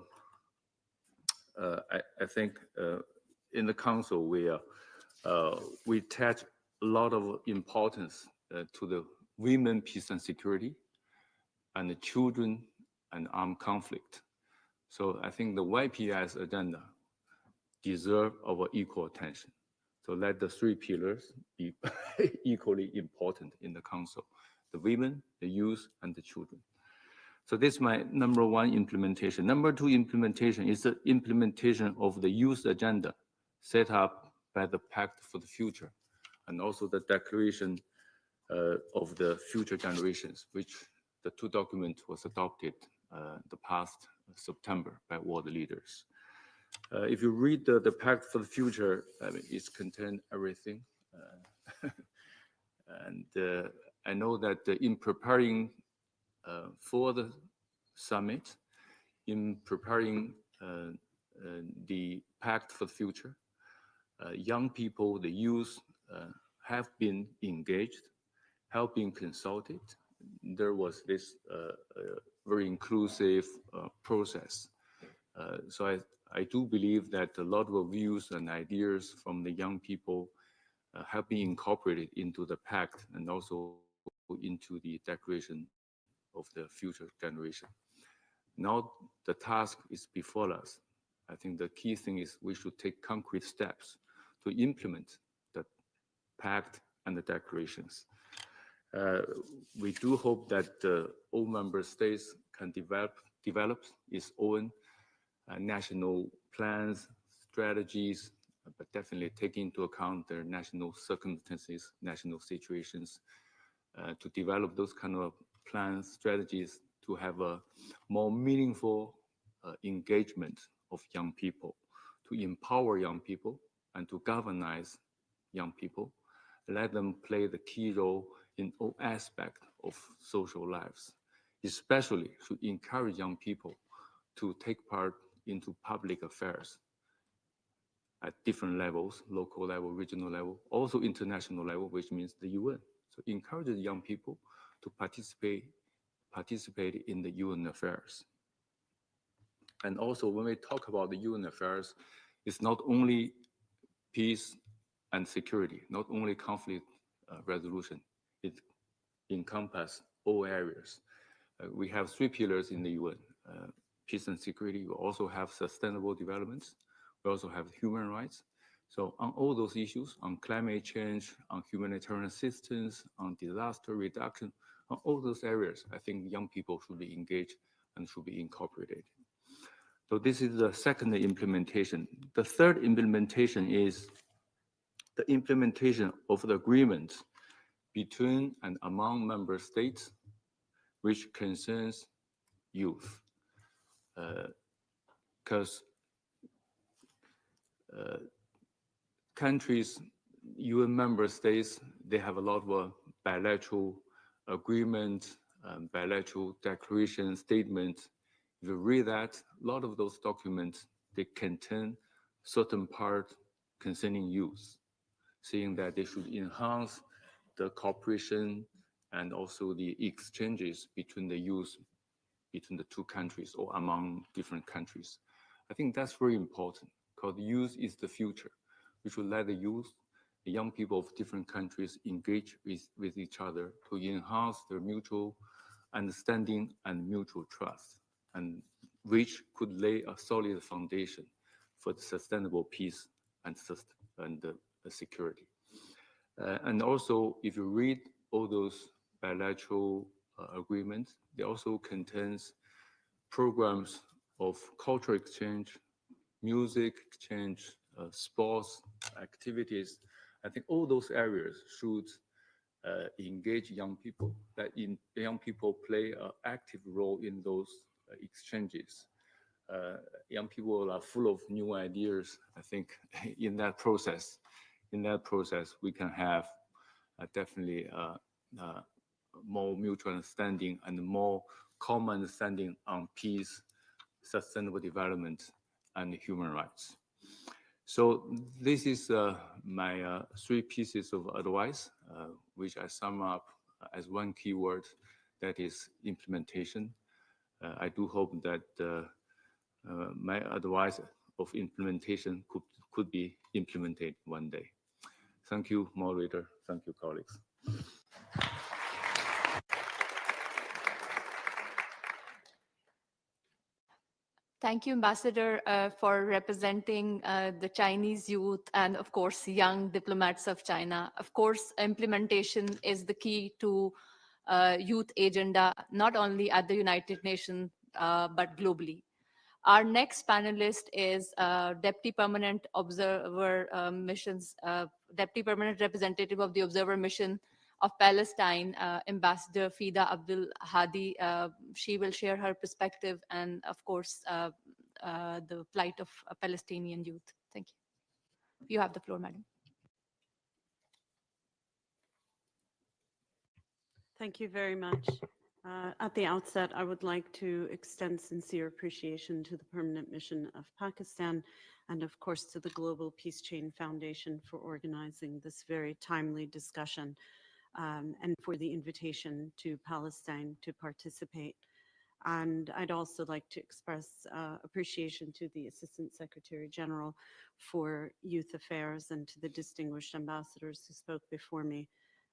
I think in the council, we attach a lot of importance to the women, peace and security, and the children and armed conflict. So I think the YPS agenda deserve our equal attention. So let the three pillars be equally important in the council: the women, the youth, and the children. So this is my number one implementation. Number two implementation is the implementation of the youth agenda set up by the Pact for the Future, and also the Declaration of the Future Generations, which the two documents was adopted the past September by world leaders. If you read the Pact for the Future, I mean, it's contained everything. And I know that in preparing for the summit, in preparing the Pact for the Future, young people, the youth, have been engaged, have been consulted. There was this very inclusive process. So I do believe that a lot of views and ideas from the young people have been incorporated into the pact and also into the declaration of the future generation. Now the task is before us. I think the key thing is we should take concrete steps to implement the pact and the declarations. We do hope that all member states can develop its own national plans, strategies, but definitely take into account their national circumstances, national situations, to develop those kind of plans, strategies to have a more meaningful engagement of young people, to empower young people and to galvanize young people, let them play the key role in all aspects of social lives, especially to encourage young people to take part into public affairs at different levels, local level, regional level, also international level, which means the UN. So encourage the young people to participate in the UN affairs. And also when we talk about the UN affairs, it's not only peace and security, not only conflict resolution, it encompasses all areas. We have three pillars in the UN, peace and security. We also have sustainable development. We also have human rights. So on all those issues, on climate change, on humanitarian assistance, on disaster reduction, on all those areas, I think young people should be engaged and should be incorporated. So this is the second implementation. The third implementation is the implementation of the agreement between and among member states, which concerns youth. Because countries, UN member states, they have a lot of bilateral agreements, bilateral declaration statements. If you read that, a lot of those documents, they contain certain part concerning youth. saying that they should enhance the cooperation and also the exchanges between the youth between the two countries or among different countries. I think that's very important because youth is the future. We should let the youth, the young people of different countries engage with each other to enhance their mutual understanding and mutual trust, and which could lay a solid foundation for the sustainable peace and security. And also, if you read all those bilateral agreements, they also contains programs of cultural exchange, music exchange, sports activities. I think all those areas should engage young people, that young people play an active role in those exchanges. Young people are full of new ideas. I think in that process, we can have definitely more mutual understanding and more common understanding on peace, sustainable development, and human rights. So this is my 3 pieces of advice, which I sum up as one key word, that is implementation. I do hope that my advice of implementation could be implemented one day. Thank you, moderator. Thank you, colleagues. Thank you, Ambassador, for representing the Chinese youth and, of course, young diplomats of China. Of course, implementation is the key to youth agenda, not only at the United Nations, but globally. Our next panelist is Deputy Permanent Observer Missions, Deputy Permanent Representative of the Observer Mission of Palestine, Ambassador Fida Abdul Hadi. She will share her perspective and, of course, the plight of Palestinian youth. Thank you. You have the floor, madam. Thank you very much. At the outset, I would like to extend sincere appreciation to the Permanent Mission of Pakistan and, of course, to the Global Peace Chain Foundation for organizing this very timely discussion and for the invitation to Palestine to participate. And I'd also like to express appreciation to the Assistant Secretary General for Youth Affairs and to the distinguished ambassadors who spoke before me,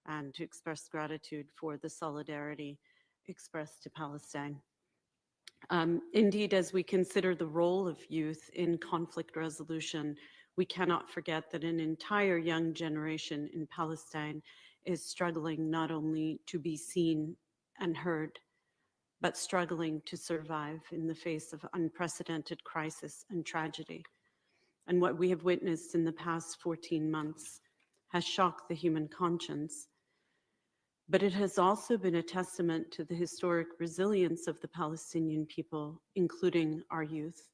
and to express gratitude for the solidarity expressed to Palestine. Indeed, as we consider the role of youth in conflict resolution, we cannot forget that an entire young generation in Palestine is struggling not only to be seen and heard, but struggling to survive in the face of unprecedented crisis and tragedy. And what we have witnessed in the past 14 months has shocked the human conscience, but it has also been a testament to the historic resilience of the Palestinian people, including our youth.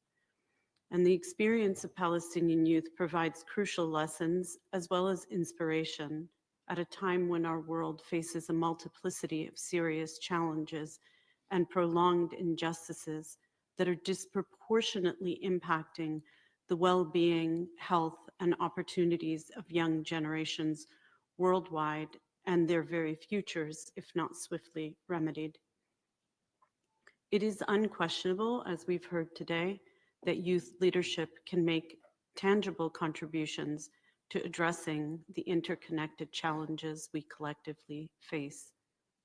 And the experience of Palestinian youth provides crucial lessons as well as inspiration at a time when our world faces a multiplicity of serious challenges and prolonged injustices that are disproportionately impacting the well-being, health, and opportunities of young generations worldwide and their very futures, if not swiftly remedied. It is unquestionable, as we've heard today, that youth leadership can make tangible contributions to addressing the interconnected challenges we collectively face.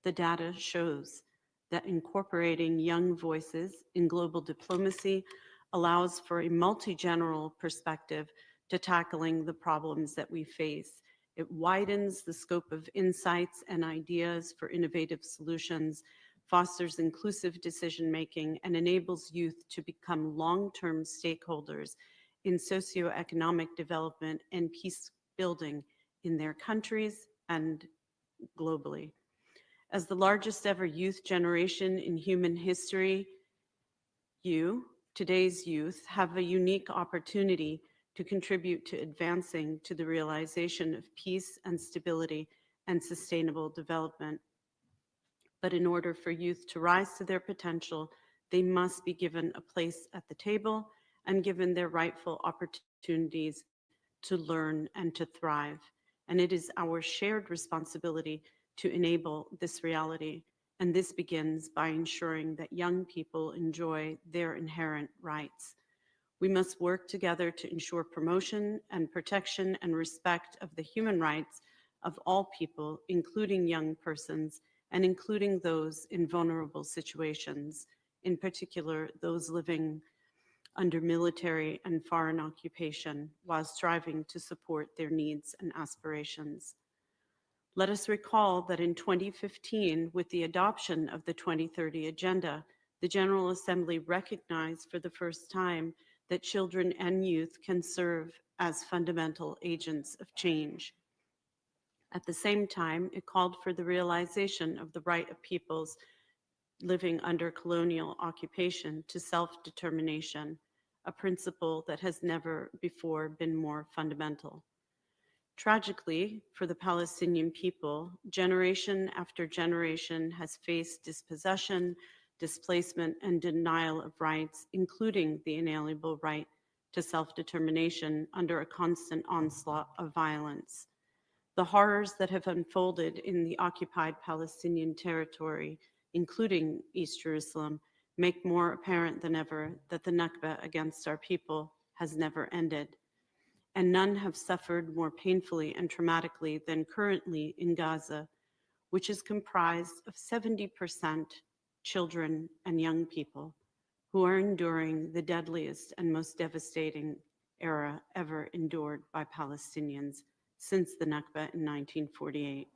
The data shows that incorporating young voices in global diplomacy allows for a multi-general perspective to tackling the problems that we face. It widens the scope of insights and ideas for innovative solutions, fosters inclusive decision-making, and enables youth to become long-term stakeholders in socioeconomic development and peace building in their countries and globally. As the largest ever youth generation in human history, today's youth, have a unique opportunity to contribute to advancing to the realization of peace and stability and sustainable development. But in order for youth to rise to their potential, they must be given a place at the table and given their rightful opportunities to learn and to thrive. and it is our shared responsibility to enable this reality. And this begins by ensuring that young people enjoy their inherent rights. We must work together to ensure promotion and protection and respect of the human rights of all people, including young persons and including those in vulnerable situations, in particular those living under military and foreign occupation, while striving to support their needs and aspirations. Let us recall that in 2015, with the adoption of the 2030 Agenda, the General Assembly recognized for the first time that children and youth can serve as fundamental agents of change. At the same time, it called for the realization of the right of peoples living under colonial occupation to self-determination, a principle that has never before been more fundamental. Tragically, for the Palestinian people, generation after generation has faced dispossession, displacement, and denial of rights, including the inalienable right to self-determination under a constant onslaught of violence. The horrors that have unfolded in the occupied Palestinian territory, including East Jerusalem, make more apparent than ever that the Nakba against our people has never ended. And none have suffered more painfully and traumatically than currently in Gaza, which is comprised of 70% children and young people who are enduring the deadliest and most devastating era ever endured by Palestinians since the Nakba in 1948.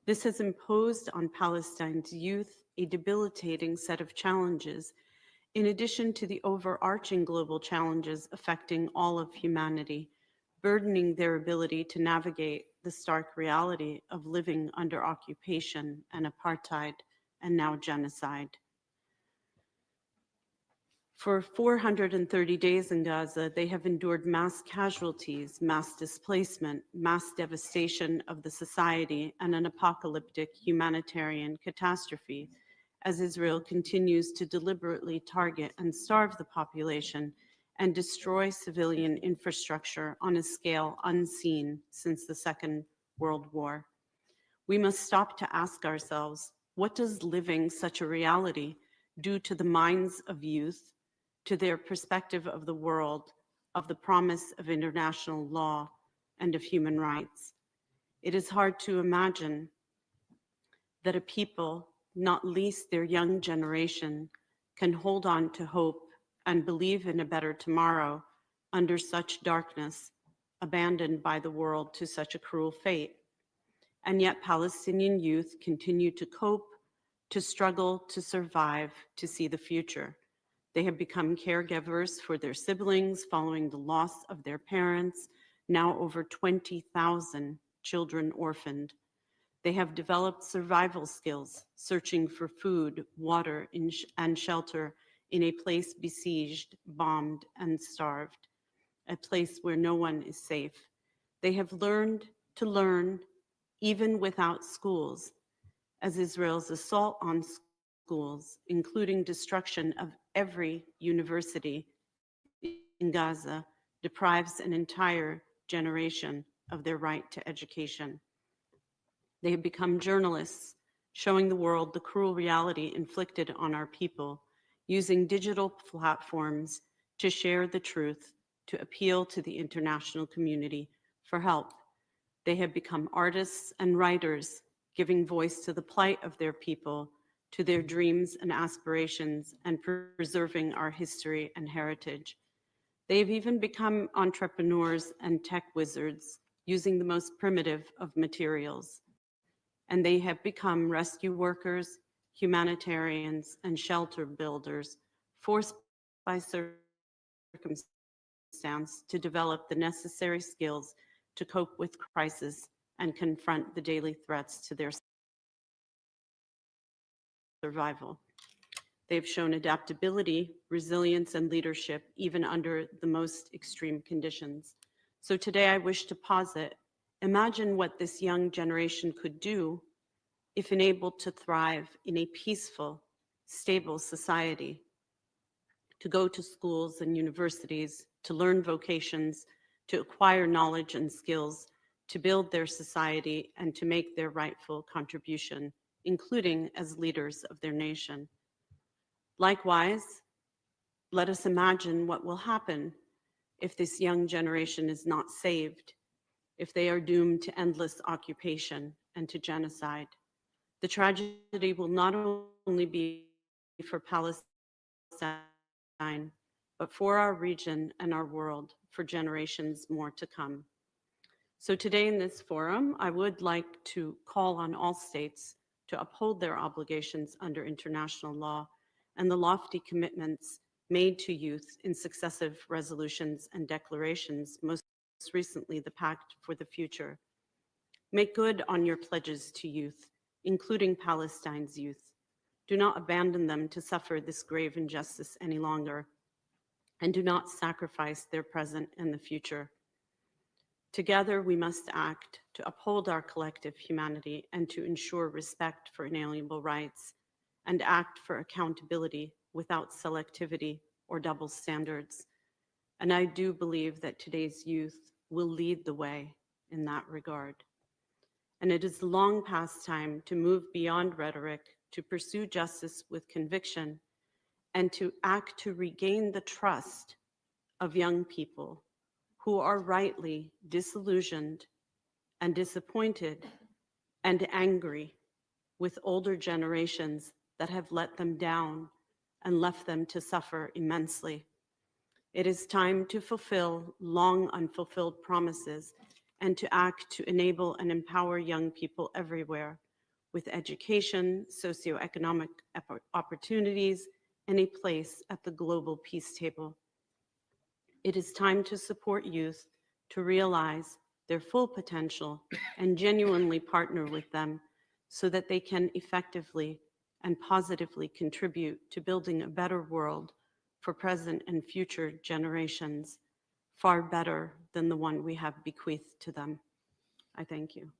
This has imposed on Palestine's youth a debilitating set of challenges, in addition to the overarching global challenges affecting all of humanity, burdening their ability to navigate the stark reality of living under occupation and apartheid and now genocide. For 430 days in Gaza, they have endured mass casualties, mass displacement, mass devastation of the society, and an apocalyptic humanitarian catastrophe as Israel continues to deliberately target and starve the population and destroy civilian infrastructure on a scale unseen since the Second World War. We must stop to ask ourselves, what does living such a reality do to the minds of youth, to their perspective of the world, of the promise of international law, and of human rights? It is hard to imagine that a people, not least their young generation, can hold on to hope and believe in a better tomorrow under such darkness, abandoned by the world to such a cruel fate. And yet Palestinian youth continue to cope, to struggle, to survive, to see the future. They have become caregivers for their siblings following the loss of their parents, now over 20,000 children orphaned. They have developed survival skills, searching for food, water, and shelter in a place besieged, bombed, and starved, a place where no one is safe. They have learned to learn even without schools, as Israel's assault on schools, including destruction of every university in Gaza, deprives an entire generation of their right to education. They have become journalists, showing the world the cruel reality inflicted on our people, using digital platforms to share the truth, to appeal to the international community for help. They have become artists and writers, giving voice to the plight of their people, to their dreams and aspirations, and preserving our history and heritage. They have even become entrepreneurs and tech wizards, using the most primitive of materials. And they have become rescue workers, humanitarians, and shelter builders, forced by circumstance to develop the necessary skills to cope with crisis and confront the daily threats to their survival. They've shown adaptability, resilience, and leadership even under the most extreme conditions. So today I wish to posit, imagine what this young generation could do if enabled to thrive in a peaceful, stable society, to go to schools and universities, to learn vocations, to acquire knowledge and skills, to build their society and to make their rightful contribution, including as leaders of their nation. Likewise, let us imagine what will happen if this young generation is not saved, if they are doomed to endless occupation and to genocide. The tragedy will not only be for Palestine, but for our region and our world for generations more to come. So today in this forum, I would like to call on all states to uphold their obligations under international law and the lofty commitments made to youth in successive resolutions and declarations, most recently the Pact for the Future. Make good on your pledges to youth, including Palestine's youth. Do not abandon them to suffer this grave injustice any longer, and do not sacrifice their present and the future. Together, we must act to uphold our collective humanity and to ensure respect for inalienable rights, and act for accountability without selectivity or double standards. And I do believe that today's youth will lead the way in that regard. And it is long past time to move beyond rhetoric, to pursue justice with conviction, and to act to regain the trust of young people who are rightly disillusioned and disappointed and angry with older generations that have let them down and left them to suffer immensely. It is time to fulfill long unfulfilled promises and to act to enable and empower young people everywhere with education, socioeconomic opportunities, and a place at the global peace table. It is time to support youth to realize their full potential and genuinely partner with them so that they can effectively and positively contribute to building a better world for present and future generations, far better than the one we have bequeathed to them. I thank you.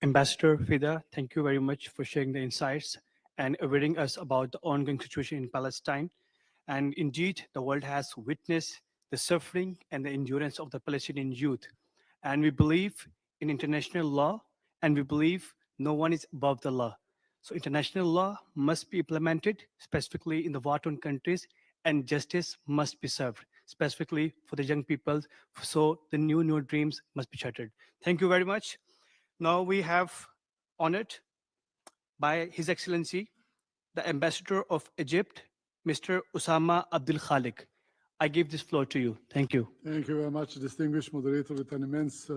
Ambassador Fida, thank you very much for sharing the insights and awareing us about the ongoing situation in Palestine. And indeed, the world has witnessed the suffering and the endurance of the Palestinian youth. And we believe in international law, and we believe no one is above the law. So international law must be implemented, specifically in the war-torn countries, and justice must be served, specifically for the young people, so the new dreams must be shattered. Thank you very much. Now we have honored by His Excellency, the Ambassador of Egypt, Mr. Usama Abdul Khalik. I give this floor to you. Thank you. Thank you very much, distinguished moderator. It's an immense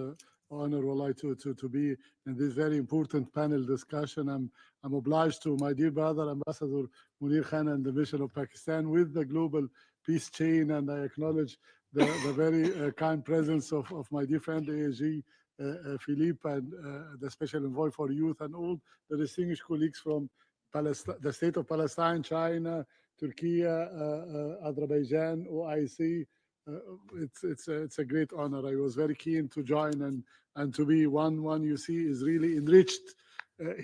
honor, Wallahi, to be in this very important panel discussion. I'm obliged to my dear brother, Ambassador Munir Khan, and the mission of Pakistan with the global peace chain, and I acknowledge the very kind presence of my dear friend ASG Philippe, and the Special Envoy for Youth, and all the distinguished colleagues from the state of Palestine, China, Turkey, Azerbaijan, OIC. It's a great honor. I was very keen to join and to be one you see is really enriched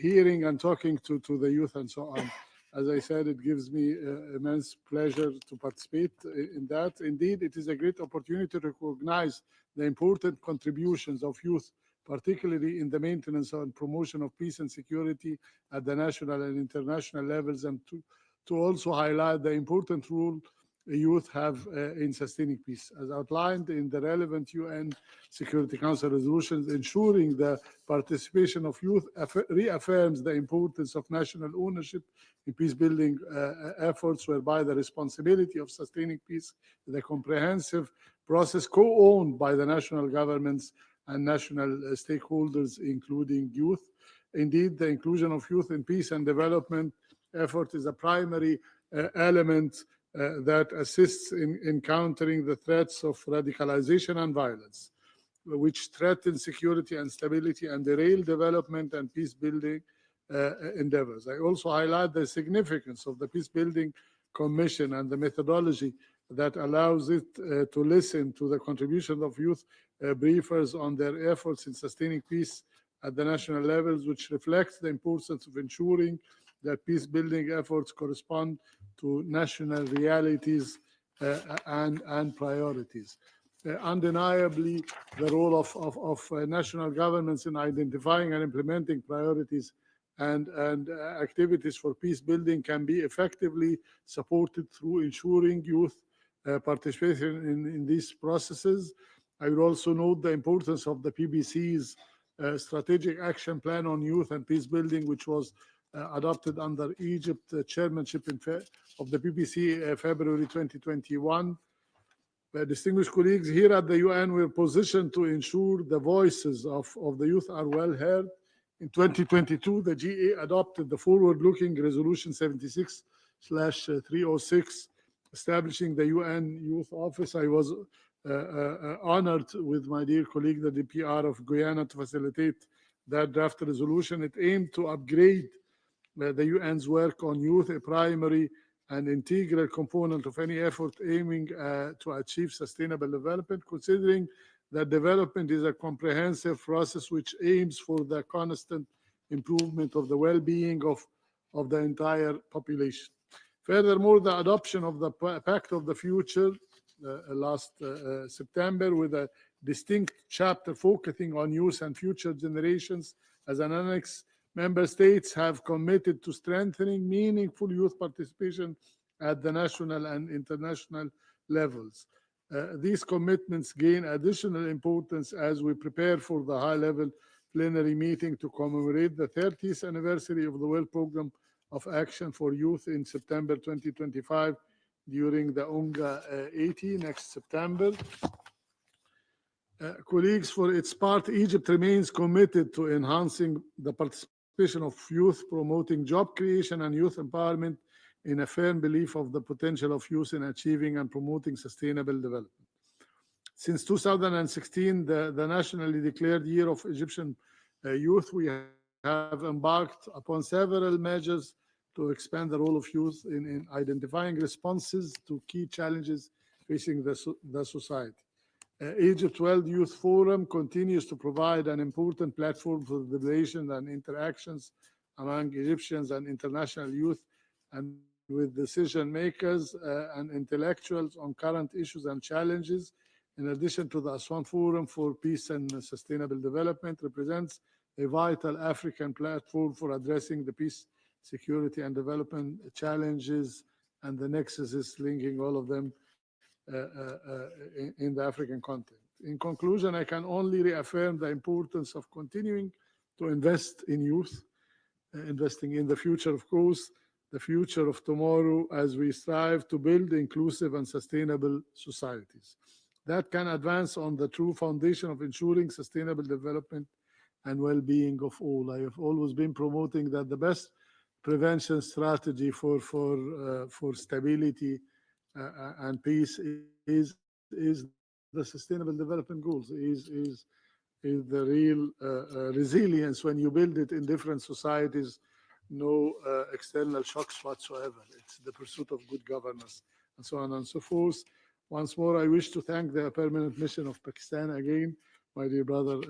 hearing and talking to the youth and so on. As I said, it gives me immense pleasure to participate in that. Indeed, it is a great opportunity to recognize the important contributions of youth, particularly in the maintenance and promotion of peace and security at the national and international levels, and to also highlight the important role youth have in sustaining peace. As outlined in the relevant UN Security Council resolutions, ensuring the participation of youth reaffirms the importance of national ownership in peace-building efforts, whereby the responsibility of sustaining peace is a comprehensive process co-owned by the national governments and national stakeholders, including youth. Indeed, the inclusion of youth in peace and development effort is a primary element that assists in countering the threats of radicalization and violence, which threaten security and stability and derail development and peace-building endeavors. I also highlight the significance of the Peace-Building Commission and the methodology that allows it to listen to the contribution of youth briefers on their efforts in sustaining peace at the national levels, which reflects the importance of ensuring that peace-building efforts correspond to national realities and priorities. Undeniably, the role of national governments in identifying and implementing priorities and activities for peace building can be effectively supported through ensuring youth participation in these processes. I would also note the importance of the PBC's strategic action plan on youth and peace building, which was adopted under Egypt chairmanship of the PBC February 2021. Distinguished colleagues, here at the UN, we're positioned to ensure the voices of the youth are well heard. In 2022, the GA adopted the forward-looking Resolution 76/306, establishing the UN Youth Office. I was honored with my dear colleague, the DPR of Guyana, to facilitate that draft resolution. It aimed to upgrade the UN's work on youth, a primary and integral component of any effort aiming to achieve sustainable development, considering that development is a comprehensive process which aims for the constant improvement of the well-being of the entire population. Furthermore, the adoption of the Pact of the Future last September, with a distinct chapter focusing on youth and future generations as an annex, member states have committed to strengthening meaningful youth participation at the national and international levels. These commitments gain additional importance as we prepare for the high-level plenary meeting to commemorate the 30th anniversary of the World Programme of Action for Youth in September 2025 during the UNGA 80 next September. Colleagues, for its part, Egypt remains committed to enhancing the participation of youth, promoting job creation and youth empowerment, in a firm belief of the potential of youth in achieving and promoting sustainable development. Since 2016, the nationally declared Year of Egyptian Youth, we have embarked upon several measures to expand the role of youth in identifying responses to key challenges facing the society. Egypt World Youth Forum continues to provide an important platform for the relations and interactions among Egyptians and international youth, and with decision makers and intellectuals on current issues and challenges. In addition to the Aswan Forum for Peace and Sustainable Development, represents a vital African platform for addressing the peace, security, and development challenges and the nexuses linking all of them in the African continent. In conclusion, I can only reaffirm the importance of continuing to invest in youth, investing in the future, of course, the future of tomorrow, as we strive to build inclusive and sustainable societies that can advance on the true foundation of ensuring sustainable development and well-being of all. I have always been promoting that the best prevention strategy for stability and peace is the Sustainable Development Goals, is the real resilience when you build it in different societies. No external shocks whatsoever. It's the pursuit of good governance and so on and so forth. Once more, I wish to thank the Permanent Mission of Pakistan again, my dear brother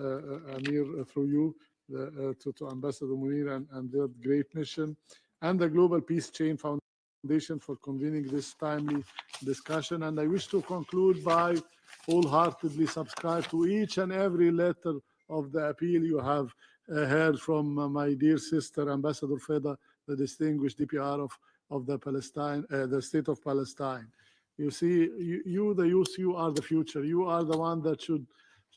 Amir, through you, to Ambassador Munir and their great mission, and the Global Peace Chain Foundation for convening this timely discussion. And I wish to conclude by wholeheartedly subscribe to each and every letter of the appeal you have heard from my dear sister, Ambassador Feda, the distinguished DPR of the Palestine, the state of Palestine. You see, you, the youth, you are the future. You are the one that should.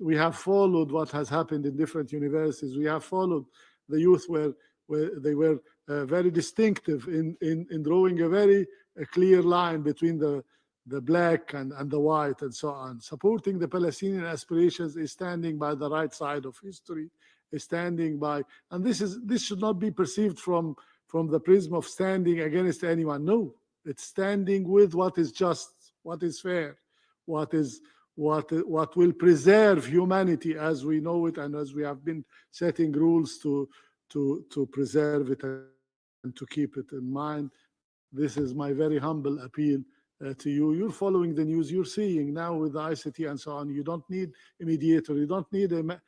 We have followed what has happened in different universities. We have followed the youth where they were very distinctive in drawing a very clear line between the black and the white and so on. Supporting the Palestinian aspirations is standing by the right side of history, is standing by, and this should not be perceived from the prism of standing against anyone. No, it's standing with what is just, what is fair, what will preserve humanity as we know it and as we have been setting rules to preserve it and to keep it in mind. This is my very humble appeal to you. You're following the news. You're seeing now with the ICT and so on. You don't need a mediator. You don't need an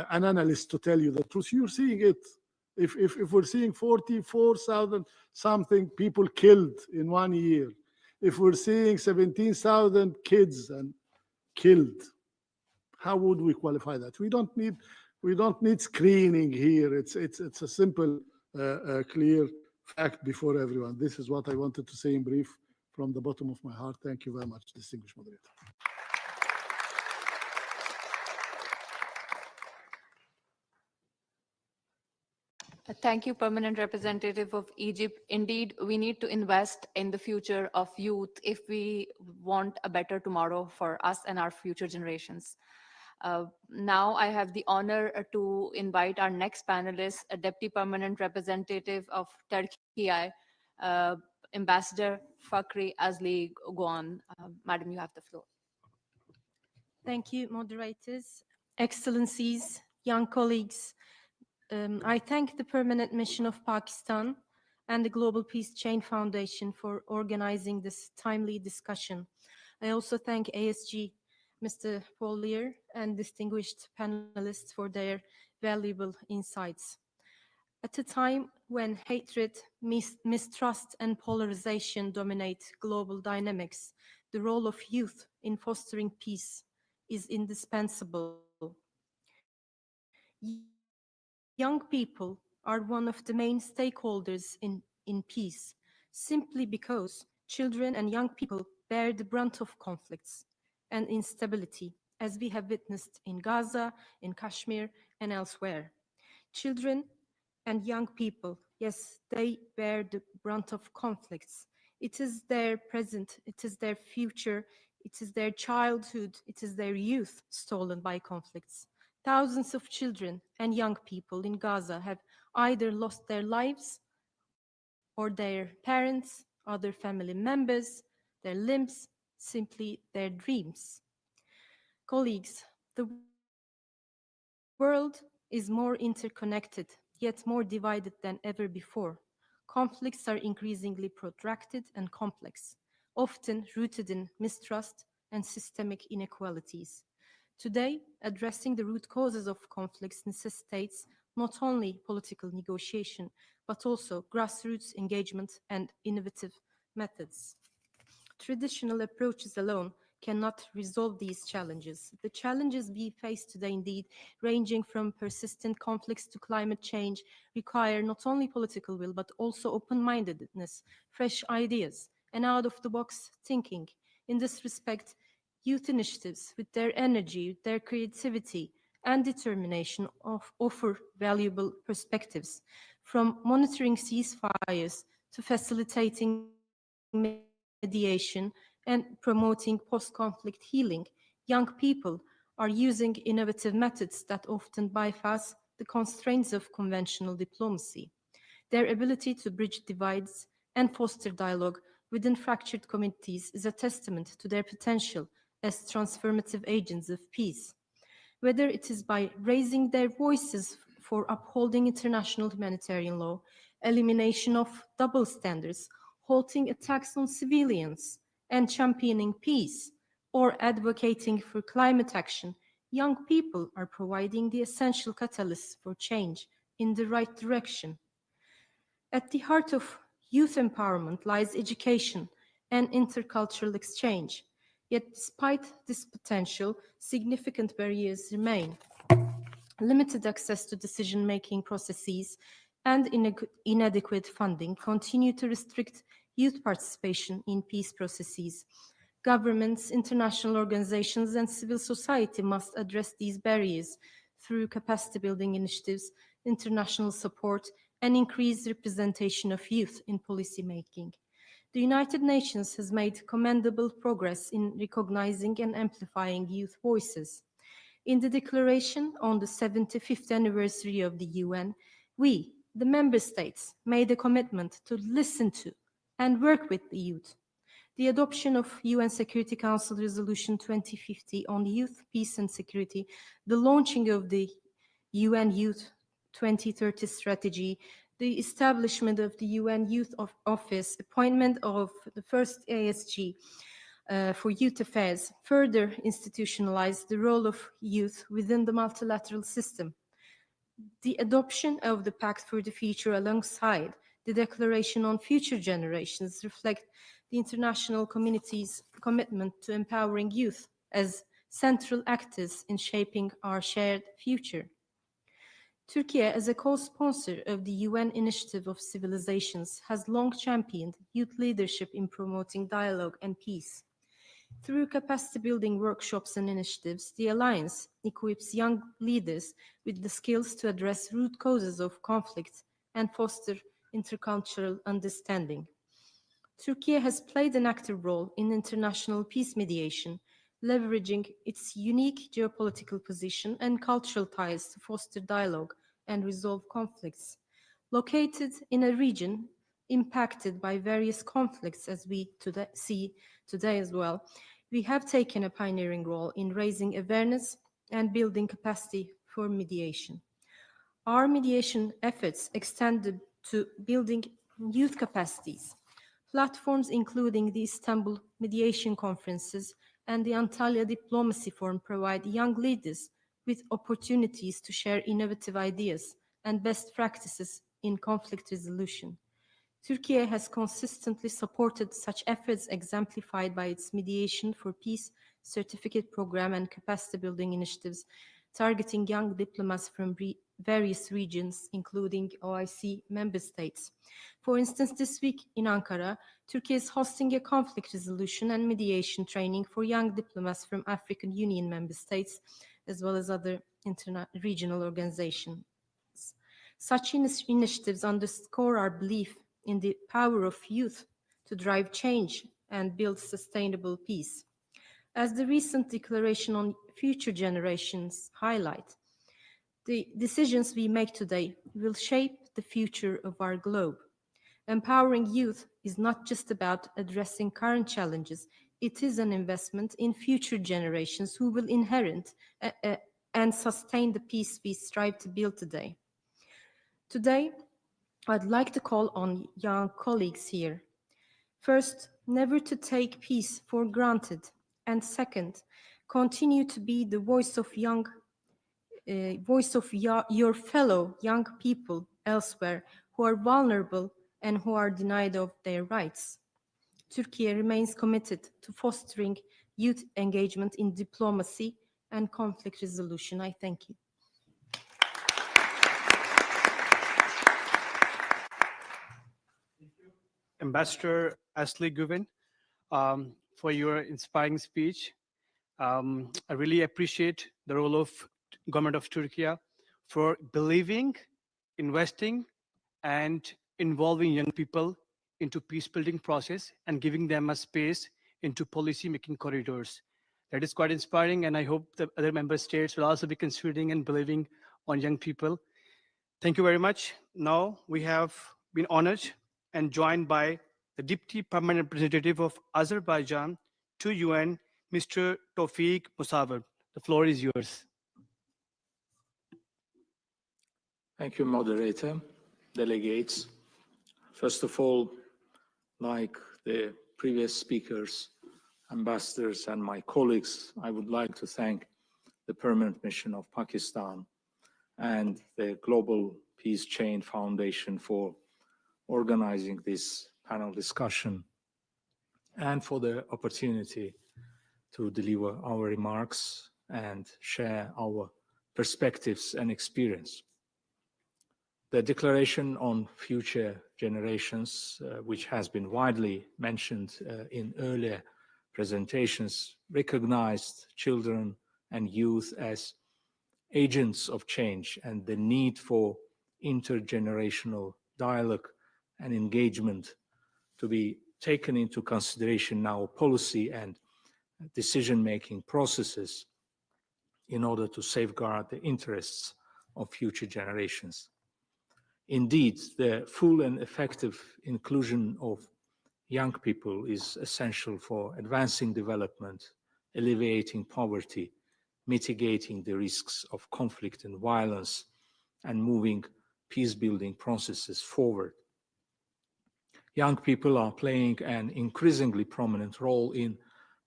analyst to tell you the truth. You're seeing it. If we're seeing 44,000 something people killed in 1 year, if we're seeing 17,000 kids and killed, how would we qualify that? We don't need screening here. It's a simple, clear fact before everyone. This is what I wanted to say in brief from the bottom of my heart. Thank you very much, distinguished moderator. Thank you, Permanent Representative of Egypt. Indeed, we need to invest in the future of youth if we want a better tomorrow for us and our future generations. Now I have the honor to invite our next panelist, a Deputy Permanent Representative of Turkey, Ambassador Fakri Azli Guan. Madam, you have the floor. Thank you, moderators, excellencies, young colleagues. I thank the Permanent Mission of Pakistan and the Global Peace Chain Foundation for organizing this timely discussion. I also thank ASG, Mr. Paul Lear, and distinguished panelists for their valuable insights. At a time when hatred, mistrust, and polarization dominate global dynamics, the role of youth in fostering peace is indispensable. Young people are one of the main stakeholders in peace, simply because children and young people bear the brunt of conflicts and instability, as we have witnessed in Gaza, in Kashmir, and elsewhere. Children and young people, yes, they bear the brunt of conflicts. It is their present, it is their future, it is their childhood, it is their youth stolen by conflicts. Thousands of children and young people in Gaza have either lost their lives or their parents, other family members, their limbs, simply their dreams. Colleagues, the world is more interconnected, yet more divided than ever before. Conflicts are increasingly protracted and complex, often rooted in mistrust and systemic inequalities. Today, addressing the root causes of conflicts necessitates not only political negotiation, but also grassroots engagement and innovative methods. Traditional approaches alone cannot resolve these challenges. The challenges we face today, indeed, ranging from persistent conflicts to climate change, require not only political will, but also open-mindedness, fresh ideas, and out-of-the-box thinking. In this respect, youth initiatives, with their energy, their creativity, and determination, offer valuable perspectives. From monitoring ceasefires to facilitating mediation and promoting post-conflict healing, young people are using innovative methods that often bypass the constraints of conventional diplomacy. Their ability to bridge divides and foster dialogue within fractured communities is a testament to their potential as transformative agents of peace. Whether it is by raising their voices for upholding international humanitarian law, elimination of double standards, halting attacks on civilians, and championing peace, or advocating for climate action, young people are providing the essential catalysts for change in the right direction. At the heart of youth empowerment lies education and intercultural exchange. Yet despite this potential, significant barriers remain. Limited access to decision-making processes and inadequate funding continue to restrict youth participation in peace processes. Governments, international organizations, and civil society must address these barriers through capacity-building initiatives, international support, and increased representation of youth in policymaking. The United Nations has made commendable progress in recognizing and amplifying youth voices. In the declaration on the 75th anniversary of the UN, we, the member states, made a commitment to listen to and work with the youth. The adoption of UN Security Council Resolution 2050 on youth, peace and security, the launching of the UN Youth 2030 strategy, the establishment of the UN Youth Office, appointment of the first ASG for Youth Affairs, further institutionalized the role of youth within the multilateral system. The adoption of the Pact for the Future alongside the Declaration on Future Generations reflect the international community's commitment to empowering youth as central actors in shaping our shared future. Turkey, as a co-sponsor of the UN Initiative of Civilizations, has long championed youth leadership in promoting dialogue and peace. Through capacity-building workshops and initiatives, the Alliance equips young leaders with the skills to address root causes of conflict and foster intercultural understanding. Turkey has played an active role in international peace mediation, leveraging its unique geopolitical position and cultural ties to foster dialogue and resolve conflicts. Located in a region impacted by various conflicts, as we see today as well, we have taken a pioneering role in raising awareness and building capacity for mediation. Our mediation efforts extended to building youth capacities. Platforms including the Istanbul Mediation Conferences and the Antalya Diplomacy Forum provide young leaders with opportunities to share innovative ideas and best practices in conflict resolution. Turkey has consistently supported such efforts, exemplified by its Mediation for Peace certificate program and capacity building initiatives targeting young diplomats from various regions, including OIC member states. For instance, this week in Ankara, Turkey is hosting a conflict resolution and mediation training for young diplomats from African Union member states, as well as other regional organizations. Such initiatives underscore our belief in the power of youth to drive change and build sustainable peace. As the recent Declaration on Future Generations highlight, the decisions we make today will shape the future of our globe. Empowering youth is not just about addressing current challenges, it is an investment in future generations who will inherit and sustain the peace we strive to build today. Today, I'd like to call on young colleagues here. First, never to take peace for granted. And second, continue to be the voice of your fellow young people elsewhere who are vulnerable and who are denied of their rights. Turkey remains committed to fostering youth engagement in diplomacy and conflict resolution. I thank you. Ambassador Asli Güven, for your inspiring speech. I really appreciate the role of government of Turkey for believing, investing, and involving young people into peace-building process and giving them a space into policy-making corridors. That is quite inspiring, and I hope the other member states will also be considering and believing on young people. Thank you very much. Now we have been honored and joined by the Deputy Permanent Representative of Azerbaijan to UN, Mr. Tawfiq Musawwir. The floor is yours. Thank you, moderator, delegates. First of all, like the previous speakers, ambassadors, and my colleagues, I would like to thank the Permanent Mission of Pakistan and the Global Peace Chain Foundation for organizing this panel discussion and for the opportunity to deliver our remarks and share our perspectives and experience. The Declaration on Future Generations, which has been widely mentioned in earlier presentations, recognized children and youth as agents of change and the need for intergenerational dialogue and engagement to be taken into consideration now policy and decision-making processes in order to safeguard the interests of future generations. Indeed, the full and effective inclusion of young people is essential for advancing development, alleviating poverty, mitigating the risks of conflict and violence, and moving peace-building processes forward. Young people are playing an increasingly prominent role in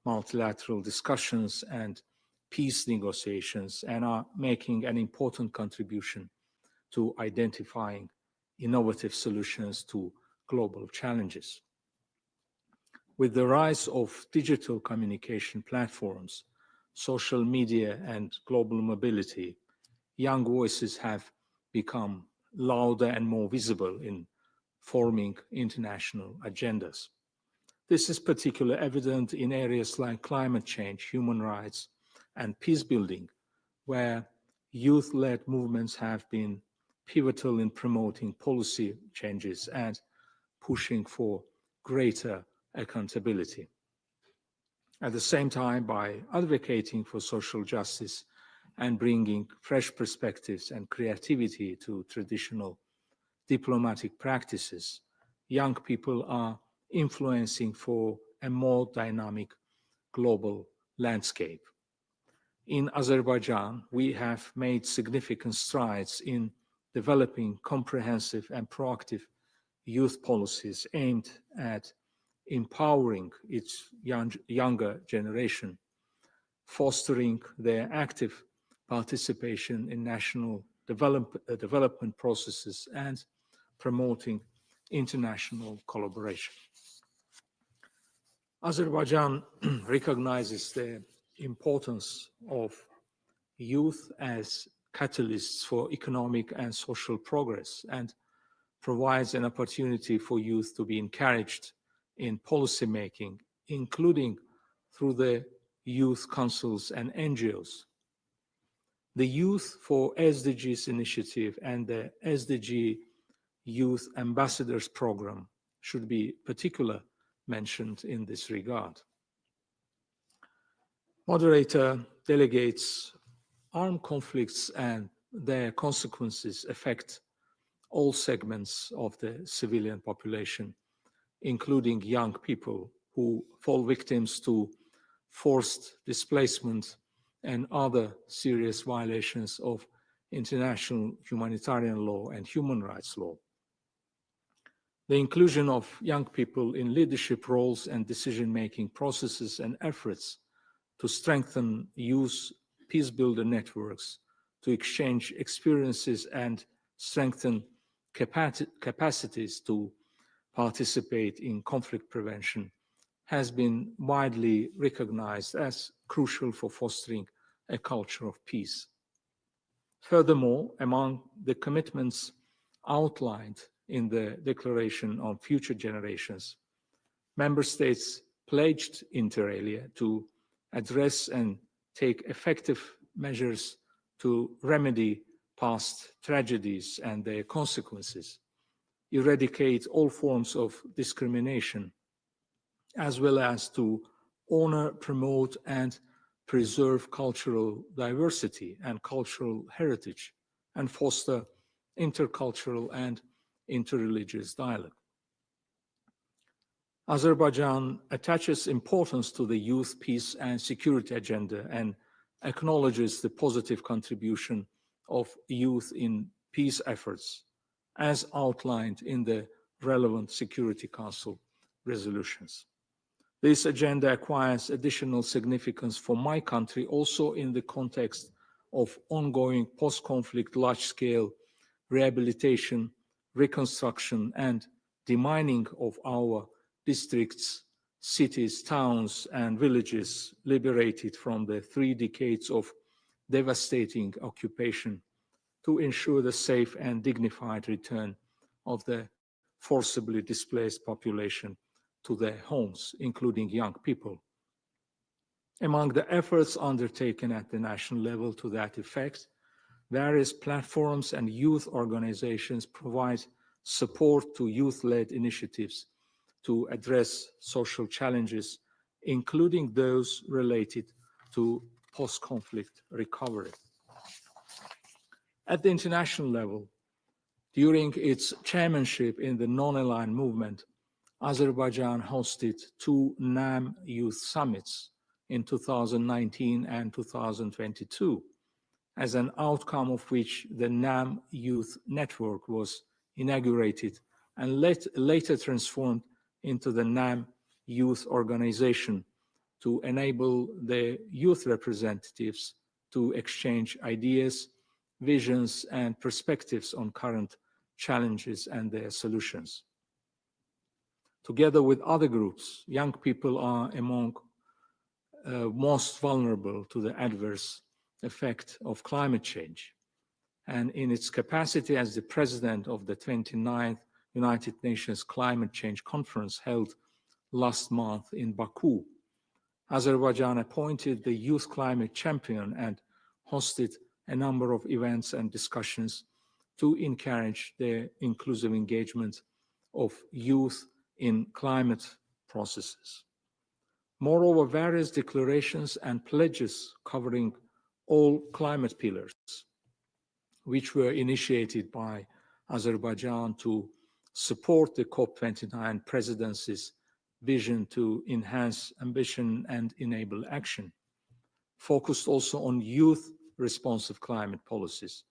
multilateral discussions and peace negotiations and are making an important contribution to identifying innovative solutions to global challenges. With the rise of digital communication platforms, social media, and global mobility, young voices have become louder and more visible in forming international agendas. This is particularly evident in areas like climate change, human rights, and peace building, where youth-led movements have been pivotal in promoting policy changes and pushing for greater accountability. At the same time, by advocating for social justice and bringing fresh perspectives and creativity to traditional diplomatic practices, young people are influencing for a more dynamic global landscape. In Azerbaijan, we have made significant strides in developing comprehensive and proactive youth policies aimed at empowering its younger generation, fostering their active participation in national development processes, and promoting international collaboration. Azerbaijan recognizes the importance of youth as catalysts for economic and social progress and provides an opportunity for youth to be encouraged in policy making, including through the youth councils and NGOs. The Youth for SDGs initiative and the SDG Youth Ambassadors Program should be particularly mentioned in this regard. Moderator, delegates, armed conflicts and their consequences affect all segments of the civilian population, including young people who fall victims to forced displacement and other serious violations of international humanitarian law and human rights law. The inclusion of young people in leadership roles and decision-making processes and efforts to strengthen youth peace builder networks, to exchange experiences and strengthen capacities to participate in conflict prevention has been widely recognized as crucial for fostering a culture of peace. Furthermore, among the commitments outlined in the Declaration on Future Generations, member states pledged inter alia to address and take effective measures to remedy past tragedies and their consequences, eradicate all forms of discrimination, as well as to honor, promote, and preserve cultural diversity and cultural heritage, and foster intercultural and interreligious dialogue. Azerbaijan attaches importance to the youth, peace, and security agenda and acknowledges the positive contribution of youth in peace efforts, as outlined in the relevant Security Council resolutions. This agenda acquires additional significance for my country also in the context of ongoing post-conflict large-scale rehabilitation, reconstruction, and demining of our districts, cities, towns, and villages liberated from the 3 decades of devastating occupation to ensure the safe and dignified return of the forcibly displaced population to their homes, including young people. Among the efforts undertaken at the national level to that effect, various platforms and youth organizations provide support to youth-led initiatives to address social challenges, including those related to post-conflict recovery. At the international level, during its chairmanship in the non-aligned movement, Azerbaijan hosted 2 NAM Youth Summits in 2019 and 2022, as an outcome of which the NAM Youth Network was inaugurated and later transformed into the NAM Youth Organization to enable the youth representatives to exchange ideas, visions, and perspectives on current challenges and their solutions. Together with other groups, young people are among most vulnerable to the adverse effect of climate change. And in its capacity as the president of the 29th United Nations Climate Change Conference held last month in Baku, Azerbaijan appointed the Youth Climate Champion and hosted a number of events and discussions to encourage the inclusive engagement of youth in climate processes. Moreover, various declarations and pledges covering all climate pillars, which were initiated by Azerbaijan to support the COP29 presidency's vision to enhance ambition and enable action, focused also on youth responsive climate policies,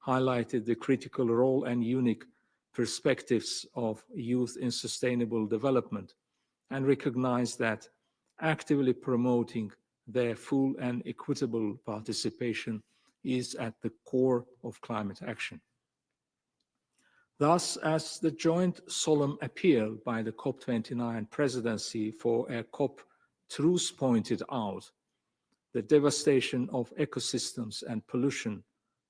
highlighted the critical role and unique perspectives of youth in sustainable development, and recognized that actively promoting their full and equitable participation is at the core of climate action. Thus, as the joint solemn appeal by the COP29 presidency for a COP truce pointed out, the devastation of ecosystems and pollution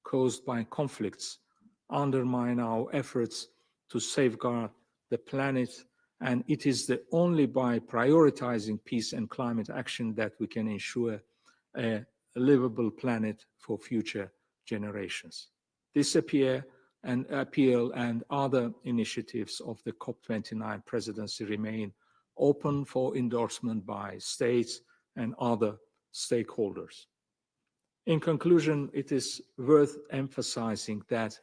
caused by conflicts undermine our efforts to safeguard the planet, and it is only by prioritizing peace and climate action that we can ensure a livable planet for future generations. This appeal and other initiatives of the COP29 presidency remain open for endorsement by states and other stakeholders. In conclusion, it is worth emphasizing that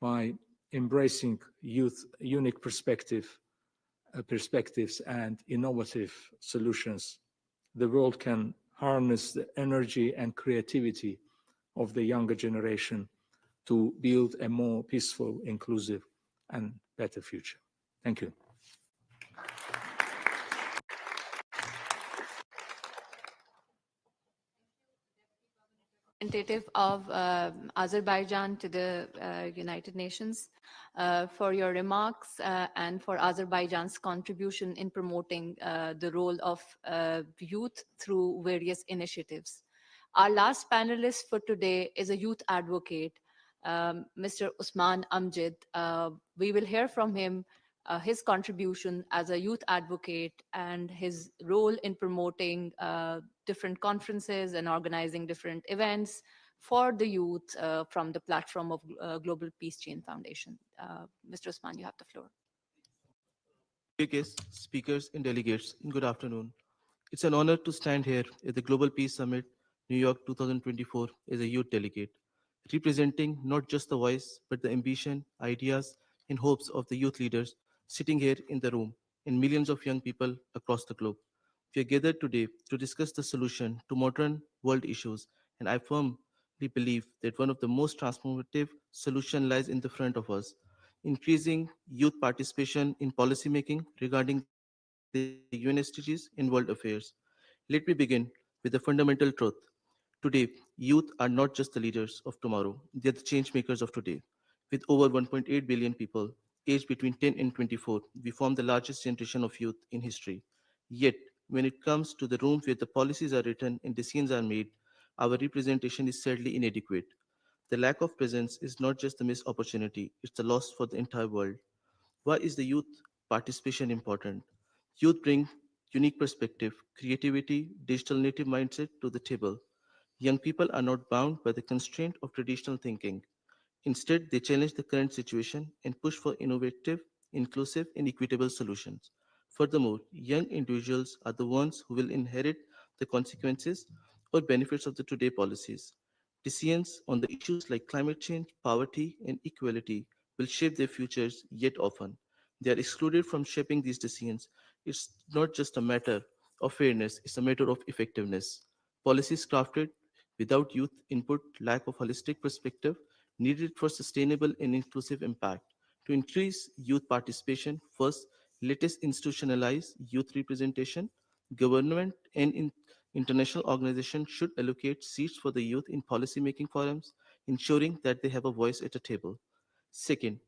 by embracing youth unique perspectives and innovative solutions, the world can harness the energy and creativity of the younger generation to build a more peaceful, inclusive, and better future. Thank you. Representative of Azerbaijan to the United Nations for your remarks and for Azerbaijan's contribution in promoting the role of youth through various initiatives. Our last panelist for today is a youth advocate, Mr. Usman Amjad. We will hear from him his contribution as a youth advocate and his role in promoting different conferences and organizing different events for the youth from the platform of Global Peace Chain Foundation. Mr. Usman, you have the floor. Dear guests, speakers, and delegates, good afternoon. It's an honor to stand here at the Global Peace Summit, New York 2024, as a youth delegate, representing not just the voice, but the ambition, ideas, and hopes of the youth leaders sitting here in the room and millions of young people across the globe. We are gathered today to discuss the solution to modern world issues, and I firmly believe that one of the most transformative solutions lies in the front of us, increasing youth participation in policymaking regarding the UN SDGs in world affairs. Let me begin with the fundamental truth. Today, youth are not just the leaders of tomorrow, they are the change makers of today. With over 1.8 billion people aged between 10 and 24, we form the largest generation of youth in history. Yet, when it comes to the room where the policies are written and decisions are made, our representation is sadly inadequate. The lack of presence is not just a missed opportunity, it's a loss for the entire world. Why is the youth participation important? Youth bring unique perspective, creativity, digital native mindset to the table. Young people are not bound by the constraint of traditional thinking. Instead, they challenge the current situation and push for innovative, inclusive, and equitable solutions. Furthermore, young individuals are the ones who will inherit the consequences or benefits of the today policies. Decisions on the issues like climate change, poverty, and equality will shape their futures, yet often they are excluded from shaping these decisions. It's not just a matter of fairness, it's a matter of effectiveness. Policies crafted without youth input, lack of holistic perspective, needed for sustainable and inclusive impact. To increase youth participation, first, let us institutionalize youth representation. Government and international organizations should allocate seats for the youth in policymaking forums, ensuring that they have a voice at a table. Second,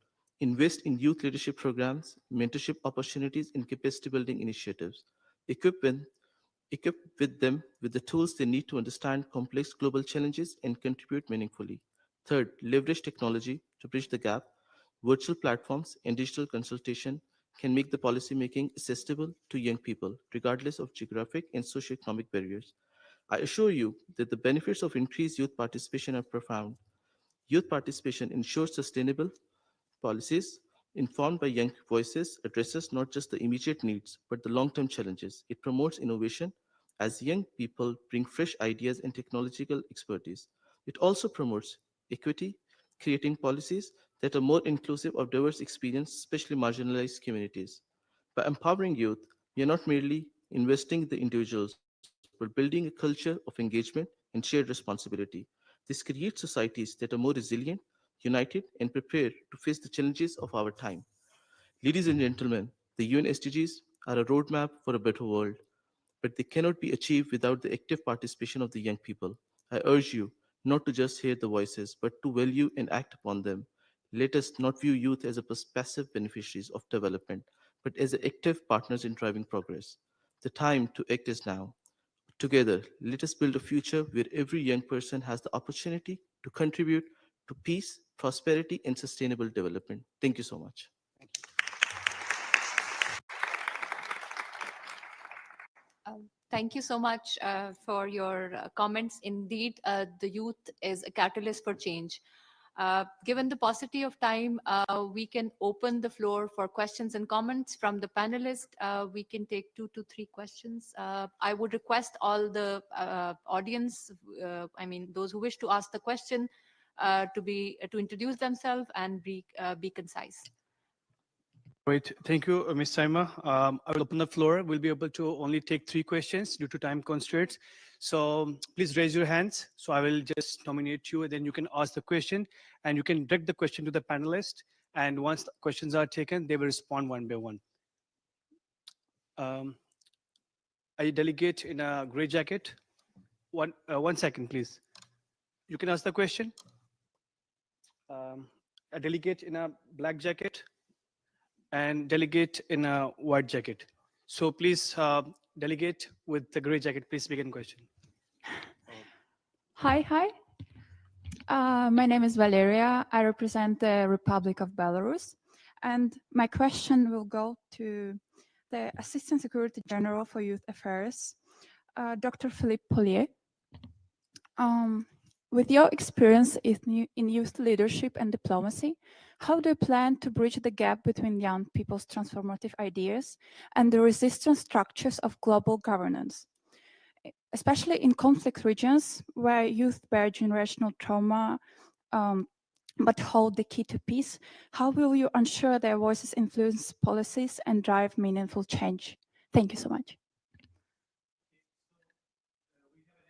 invest in youth leadership programs, mentorship opportunities, and capacity building initiatives. Equip them, equip with them with the tools they need to understand complex global challenges and contribute meaningfully. Third, leverage technology to bridge the gap. Virtual platforms and digital consultation can make the policymaking accessible to young people, regardless of geographic and socioeconomic barriers. I assure you that the benefits of increased youth participation are profound. Youth participation ensures sustainable policies informed by young voices addresses not just the immediate needs but the long-term challenges. It promotes innovation as young people bring fresh ideas and technological expertise. It also promotes equity, creating policies that are more inclusive of diverse experience, especially marginalized communities. By empowering youth, we are not merely investing in the individuals, but building a culture of engagement and shared responsibility. This creates societies that are more resilient, united, and prepared to face the challenges of our time. Ladies and gentlemen, the UN SDGs are a roadmap for a better world, but they cannot be achieved without the active participation of the young people. I urge you not to just hear the voices, but to value and act upon them. Let us not view youth as a passive beneficiaries of development, but as active partners in driving progress. The time to act is now. Together, let us build a future where every young person has the opportunity to contribute to peace, prosperity, and sustainable development. Thank you so much. Thank you so much for your comments. Indeed, the youth is a catalyst for change. Given the paucity of time, we can open the floor for questions and comments from the panelists. We can take 2 to 3 questions. I would request all the audience, I mean, those who wish to ask the question, to introduce themselves and be concise. Great. Thank you, Ms. Saima. I will open the floor. We'll be able to only take 3 questions due to time constraints. So please raise your hands. So I will just nominate you, and then you can ask the question, and you can direct the question to the panelist. And once the questions are taken, they will respond one by one. A delegate in a gray jacket. One second, please. You can ask the question. A delegate in a black jacket and delegate in a white jacket. So please, delegate with the gray jacket, please begin question. Hi. My name is Valeria. I represent the Republic of Belarus. And my question will go to the Assistant Secretary General for Youth Affairs, Dr. Philippe Pollier. With your experience in youth leadership and diplomacy, how do you plan to bridge the gap between young people's transformative ideas and the resistance structures of global governance? Especially in conflict regions where youth bear generational trauma but hold the key to peace, how will you ensure their voices influence policies and drive meaningful change? Thank you so much.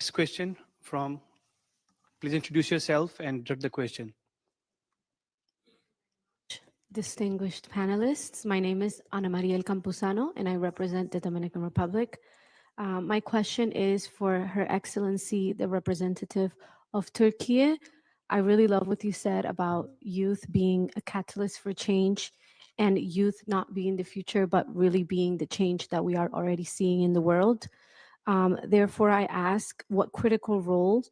Next question from, please introduce yourself and direct the question. Distinguished panelists, my name is Ana Maria El Campuzano, and I represent the Dominican Republic. My question is for Her Excellency, the representative of Turkey. I really love what you said about youth being a catalyst for change and youth not being the future, but really being the change that we are already seeing in the world. Therefore, I ask, what critical role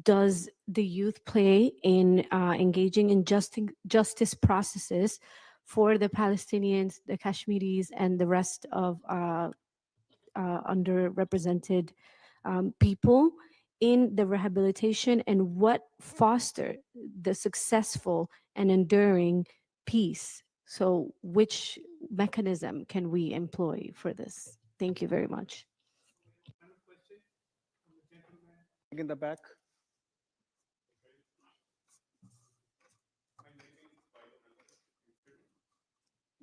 does the youth play in engaging in justice processes for the Palestinians, the Kashmiris, and the rest of underrepresented people in the rehabilitation, and what foster the successful and enduring peace? So which mechanism can we employ for this? Thank you very much. In the back.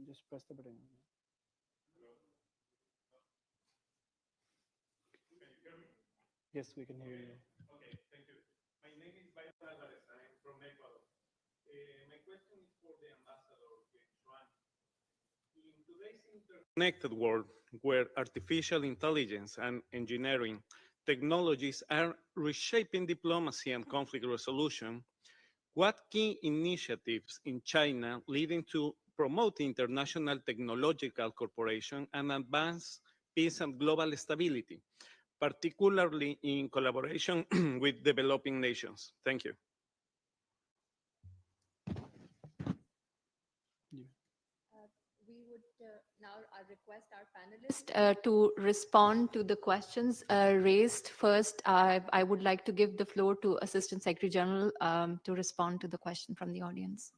Just press the button. Yes, we can hear you. Okay, thank you. My name is Byron Alvarez. I'm from Ecuador. My question is for the ambassador, Juan. In today's interconnected world, where artificial intelligence and engineering technologies are reshaping diplomacy and conflict resolution, What key initiatives in China leading to promote international technological cooperation and advance peace and global stability, particularly in collaboration with developing nations? Thank you. We would now request our panelists to respond to the questions raised. First, I would like to give the floor to Assistant Secretary General to respond to the question from the audience.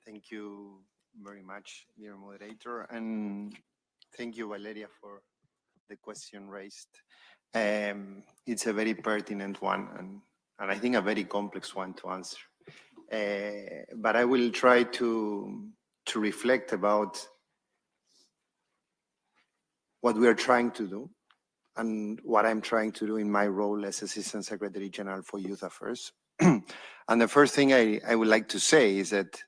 Thank you very much, dear moderator, and thank you, Valeria, for the question raised. It's a very pertinent one, and I think a very complex one to answer. But I will try to reflect about what we are trying to do and what I'm trying to do in my role as Assistant Secretary General for Youth Affairs. And the first thing I would like to say is that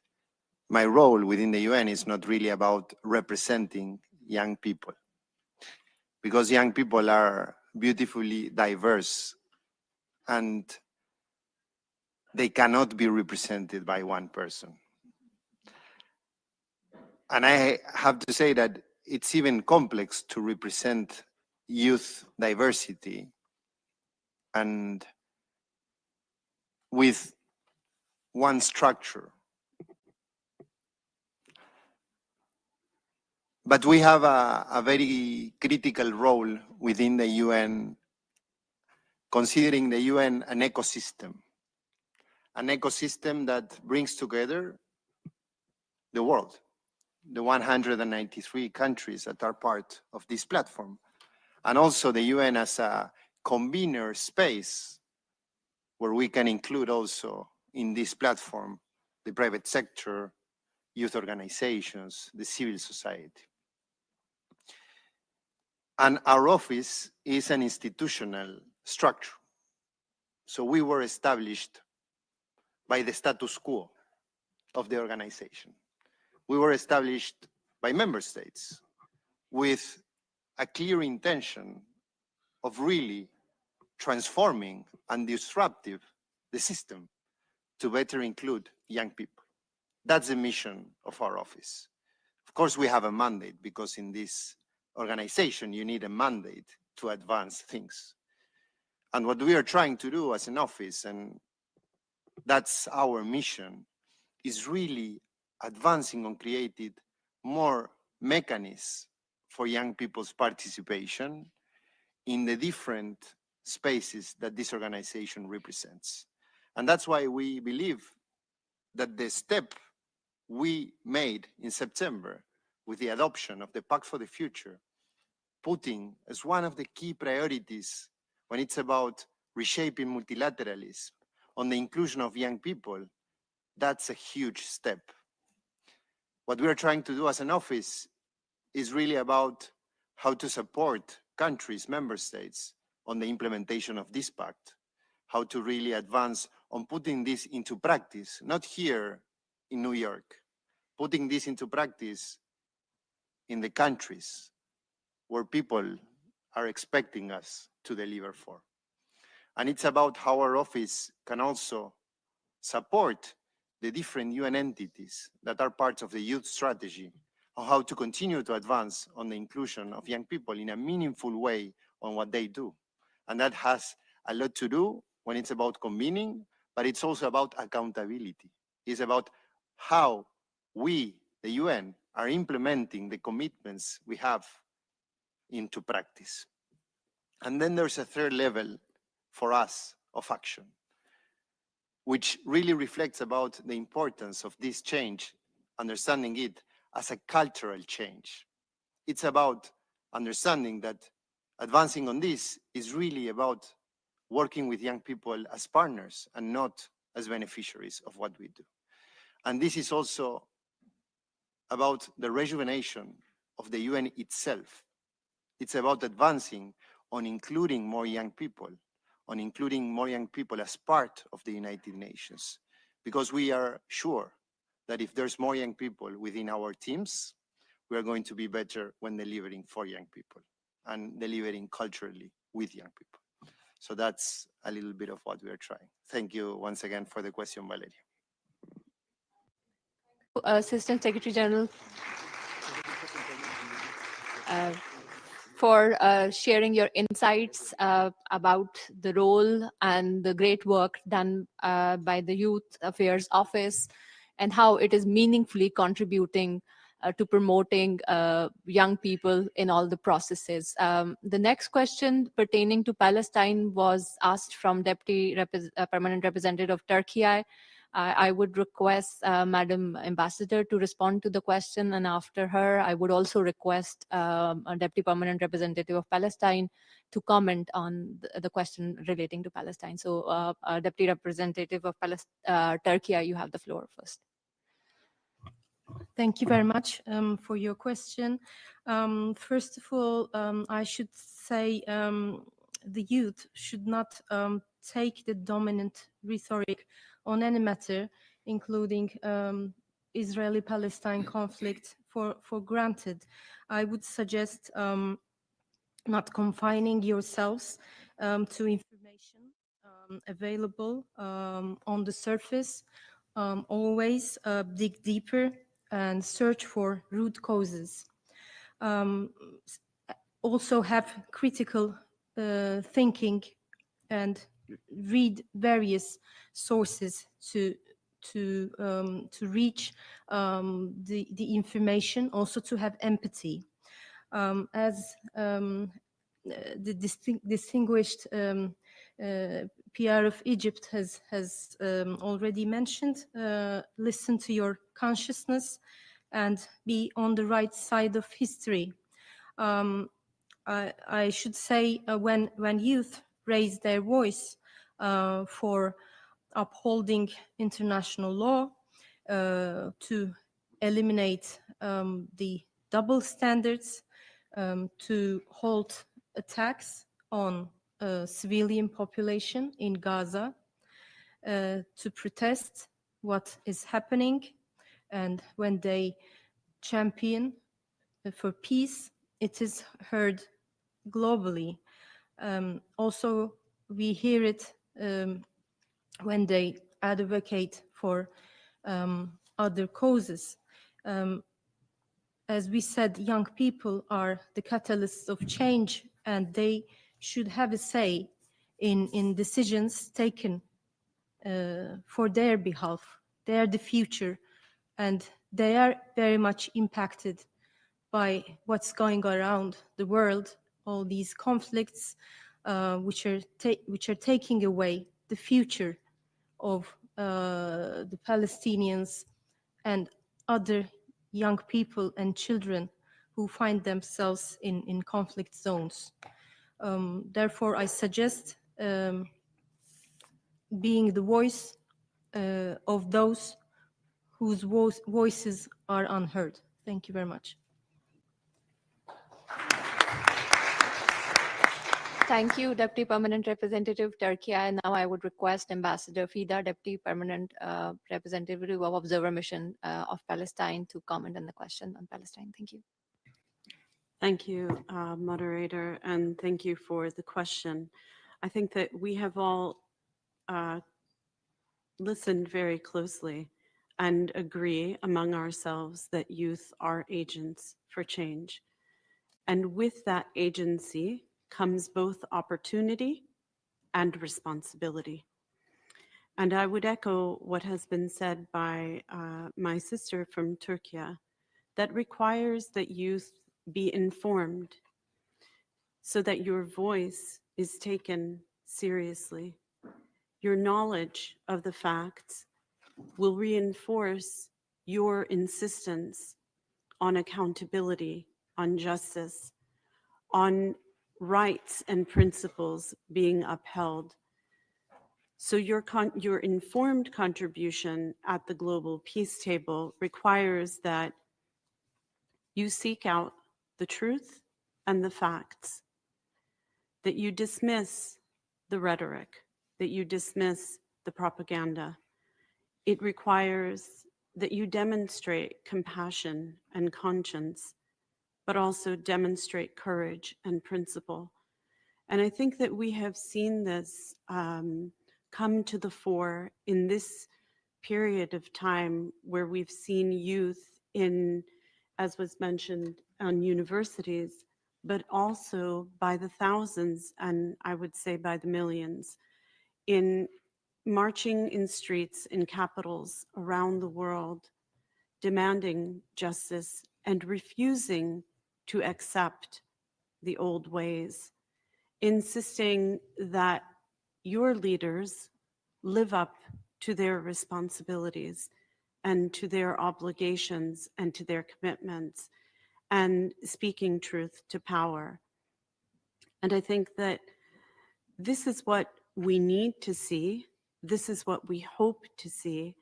my role within the UN is not really about representing young people, because young people are beautifully diverse and they cannot be represented by one person. And I have to say that it's even complex to represent youth diversity and with one structure. But we have a very critical role within the UN, considering the UN an ecosystem that brings together the world, the 193 countries that are part of this platform, and also the UN as a convener space where we can include also in this platform the private sector, youth organizations, the civil society. And our office is an institutional structure. So we were established by the status quo of the organization. We were established by member states with a clear intention of really transforming and disrupting the system to better include young people. That's the mission of our office. Of course, we have a mandate, because in this organization, you need a mandate to advance things. And what we are trying to do as an office, and that's our mission, is really advancing on creating more mechanisms for young people's participation in the different spaces that this organization represents. And that's why we believe that the step we made in September with the adoption of the Pact for the Future, putting as one of the key priorities when it's about reshaping multilateralism on the inclusion of young people, that's a huge step. What we are trying to do as an office is really about how to support countries, member states, on the implementation of this pact, how to really advance on putting this into practice, not here in New York, putting this into practice in the countries where people are expecting us to deliver for. And it's about how our office can also support the different UN entities that are part of the youth strategy, on how to continue to advance on the inclusion of young people in a meaningful way on what they do. And that has a lot to do when it's about convening, but it's also about accountability. It's about how we, the UN, are implementing the commitments we have into practice. And then there's a third level for us of action, which really reflects about the importance of this change, understanding it as a cultural change. It's about understanding that advancing on this is really about working with young people as partners and not as beneficiaries of what we do. And this is also about the rejuvenation of the UN itself. It's about advancing on including more young people, on including more young people as part of the United Nations, because we are sure that if there's more young people within our teams, we are going to be better when delivering for young people and delivering culturally with young people. So that's a little bit of what we are trying. Thank you once again for the question, Valeria. Assistant Secretary General, for sharing your insights about the role and the great work done by the Youth Affairs Office and how it is meaningfully contributing to promoting young people in all the processes. The next question pertaining to Palestine was asked from Permanent Representative of Turkey. I would request Madam Ambassador to respond to the question, and after her, I would also request a Deputy Permanent Representative of Palestine to comment on the question relating to Palestine. So, Deputy Representative of Turkey, you have the floor first. Thank you very much for your question. First of all, I should say the youth should not take the dominant rhetoric on any matter, including Israeli-Palestine conflict, for granted. I would suggest not confining yourselves to information available on the surface. Always dig deeper and search for root causes. Also have critical thinking and read various sources to reach the information, also to have empathy. As the distinguished PR of Egypt has already mentioned, listen to your consciousness and be on the right side of history. I should say when youth raise their voice for upholding international law, to eliminate the double standards, to halt attacks on civilian population in Gaza, to protest what is happening, and when they champion for peace, it is heard globally. Also, we hear it when they advocate for other causes. As we said, young people are the catalysts of change, and they should have a say in decisions taken for their behalf. They are the future, and they are very much impacted by what's going around the world, all these conflicts which are taking away the future of the Palestinians and other young people and children who find themselves in conflict zones. Therefore, I suggest being the voice of those whose voices are unheard. Thank you very much. Thank you, Deputy Permanent Representative Turkey. And now I would request Ambassador Fida, Deputy Permanent Representative of Observer Mission of Palestine, to comment on the question on Palestine. Thank you. Thank you, moderator, and thank you for the question. I think that we have all listened very closely and agree among ourselves that youth are agents for change. And with that agency comes both opportunity and responsibility. And I would echo what has been said by my sister from Turkey, that requires that youth be informed so that your voice is taken seriously. Your knowledge of the facts will reinforce your insistence on accountability, on justice, on rights and principles being upheld. So your informed contribution at the global peace table requires that you seek out the truth and the facts, that you dismiss the rhetoric, that you dismiss the propaganda. It requires that you demonstrate compassion and conscience, but also demonstrate courage and principle. And I think that we have seen this come to the fore in this period of time where we've seen youth in, as was mentioned, on universities, but also by the thousands, and I would say by the millions, in marching in streets in capitals around the world, demanding justice and refusing to accept the old ways, insisting that your leaders live up to their responsibilities and to their obligations and to their commitments, and speaking truth to power. And I think that this is what we need to see. This is what we hope to see.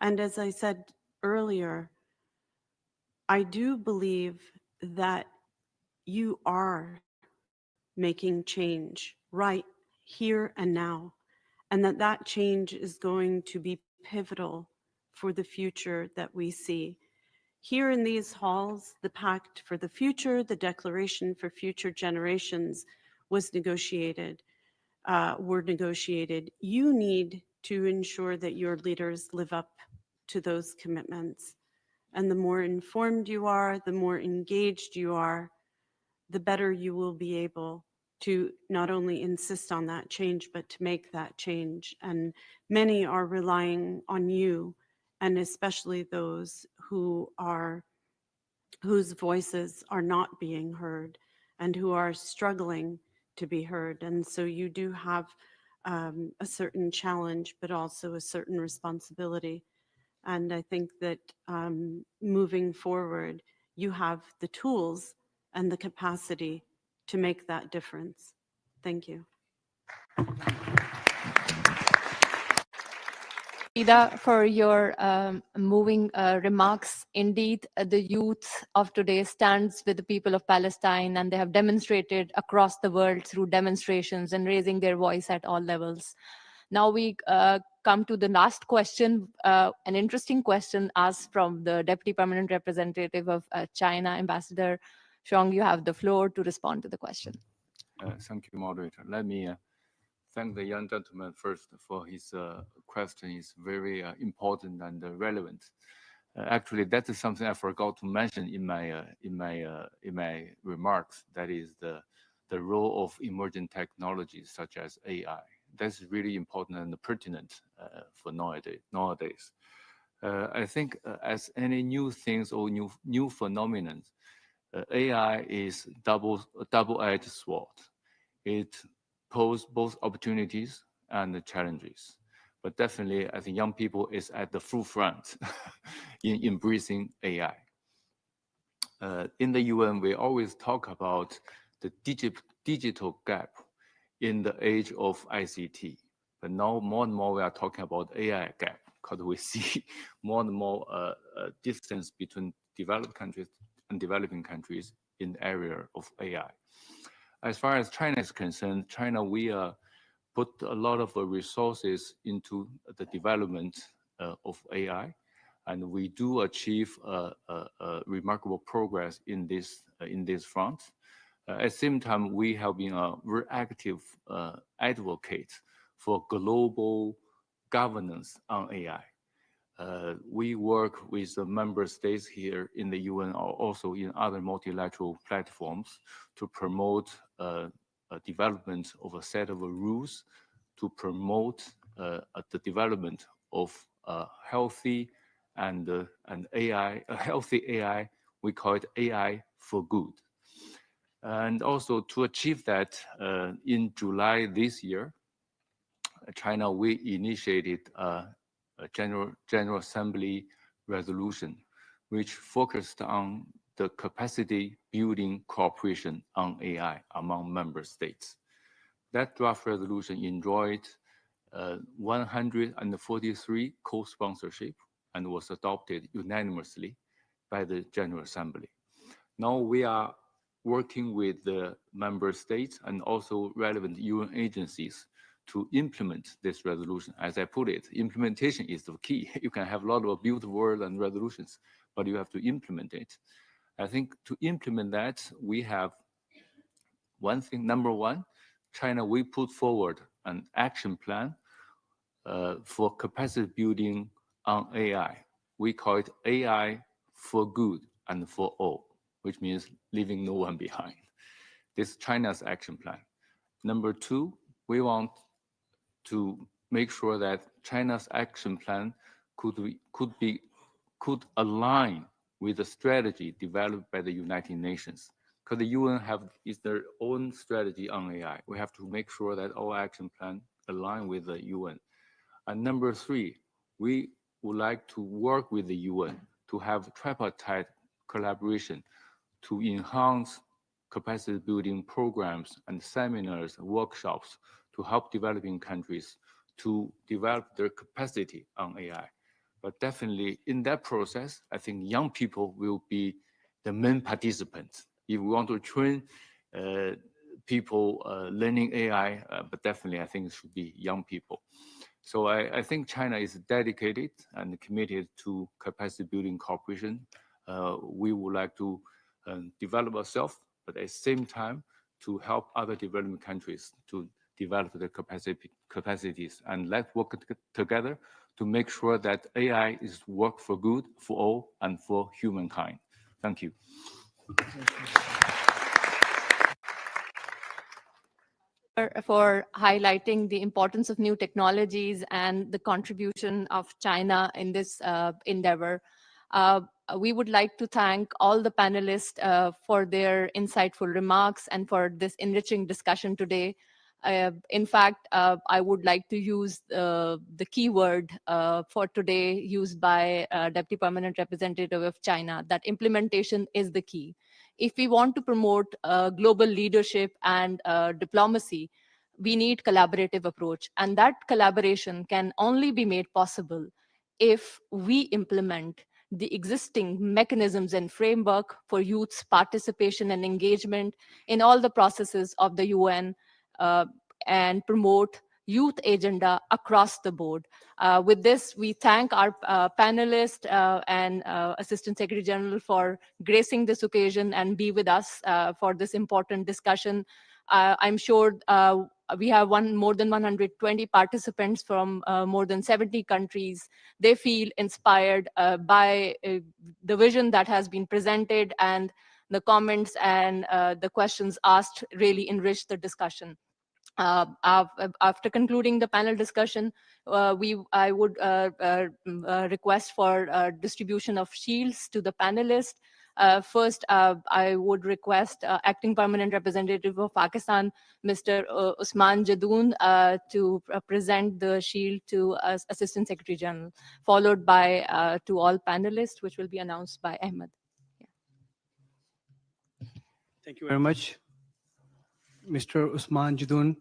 And as I said earlier, I do believe that you are making change right here and now, and that that change is going to be pivotal for the future that we see. Here in these halls, the Pact for the Future, the Declaration for Future Generations was negotiated, were negotiated. You need to ensure that your leaders live up to those commitments. And the more informed you are, the more engaged you are, the better you will be able to not only insist on that change, but to make that change. And many are relying on you, and especially those who are, whose voices are not being heard and who are struggling to be heard. And so you do have a certain challenge, but also a certain responsibility. And I think that moving forward, you have the tools and the capacity to make that difference. Thank you. Ida, for your moving remarks. Indeed, the youth of today stands with the people of Palestine, and they have demonstrated across the world through demonstrations and raising their voice at all levels. Now we come to the last question, an interesting question asked from the Deputy Permanent Representative of China, Ambassador Xiong. You have the floor to respond to the question. Thank you, moderator. Let me thank the young gentleman first for his question. It's very important and relevant. Actually, that is something I forgot to mention in my remarks. That is the role of emerging technologies such as AI. That's really important and pertinent for nowadays. I think as any new things or new phenomenon, AI is a double-edged sword. It poses both opportunities and challenges. But definitely, I think young people is at the forefront in embracing AI. In the UN, we always talk about the digital gap in the age of ICT. But now more and more we are talking about AI gap because we see more and more distance between developed countries and developing countries in the area of AI. As far as China is concerned, China, we put a lot of resources into the development of AI, and we do achieve remarkable progress in this front. At the same time, we have been a very active advocate for global governance on AI. We work with the member states here in the UN or also in other multilateral platforms to promote a development of a set of rules to promote the development of healthy and AI, a healthy AI. We call it AI for good. And also to achieve that, in July this year, China, we initiated a General Assembly resolution, which focused on the capacity building cooperation on AI among member states. That draft resolution enjoyed 143 co-sponsorship and was adopted unanimously by the General Assembly. Now we are working with the member states and also relevant UN agencies to implement this resolution. As I put it, implementation is the key. You can have a lot of beautiful words and resolutions, but you have to implement it. I think to implement that, we have one thing. Number one, China, we put forward an action plan for capacity building on AI. We call it AI for good and for all, which means leaving no one behind. This is China's action plan. Number two, we want to make sure that China's action plan could align with the strategy developed by the United Nations. Because the UN is their own strategy on AI. We have to make sure that our action plan align with the UN. And number three, we would like to work with the UN to have tripartite collaboration to enhance capacity building programs and seminars, workshops to help developing countries to develop their capacity on AI. But definitely in that process, I think young people will be the main participants. If we want to train people learning AI, but definitely I think it should be young people. So I think China is dedicated and committed to capacity building cooperation. We would like to develop ourselves, but at the same time to help other developing countries to develop their capacities, and let's work together to make sure that AI is work for good for all and for humankind. Thank you. For highlighting the importance of new technologies and the contribution of China in this endeavor. We would like to thank all the panelists for their insightful remarks and for this enriching discussion today. In fact, I would like to use the keyword for today used by Deputy Permanent Representative of China, that implementation is the key. If we want to promote global leadership and diplomacy, we need collaborative approach. And that collaboration can only be made possible if we implement the existing mechanisms and framework for youth's participation and engagement in all the processes of the UN, and promote youth agenda across the board. With this, we thank our panelists and Assistant Secretary General for gracing this occasion and be with us for this important discussion. I'm sure we have more than 120 participants from more than 70 countries. They feel inspired by the vision that has been presented, and the comments and the questions asked really enriched the discussion. After concluding the panel discussion, I would request for distribution of shields to the panelists. First, I would request Acting Permanent Representative of Pakistan, Mr. Usman Jadoon, to present the shield to Assistant Secretary General, followed by to all panelists, which will be announced by Ahmed. Thank you very much. Mr. Usman Jadoon,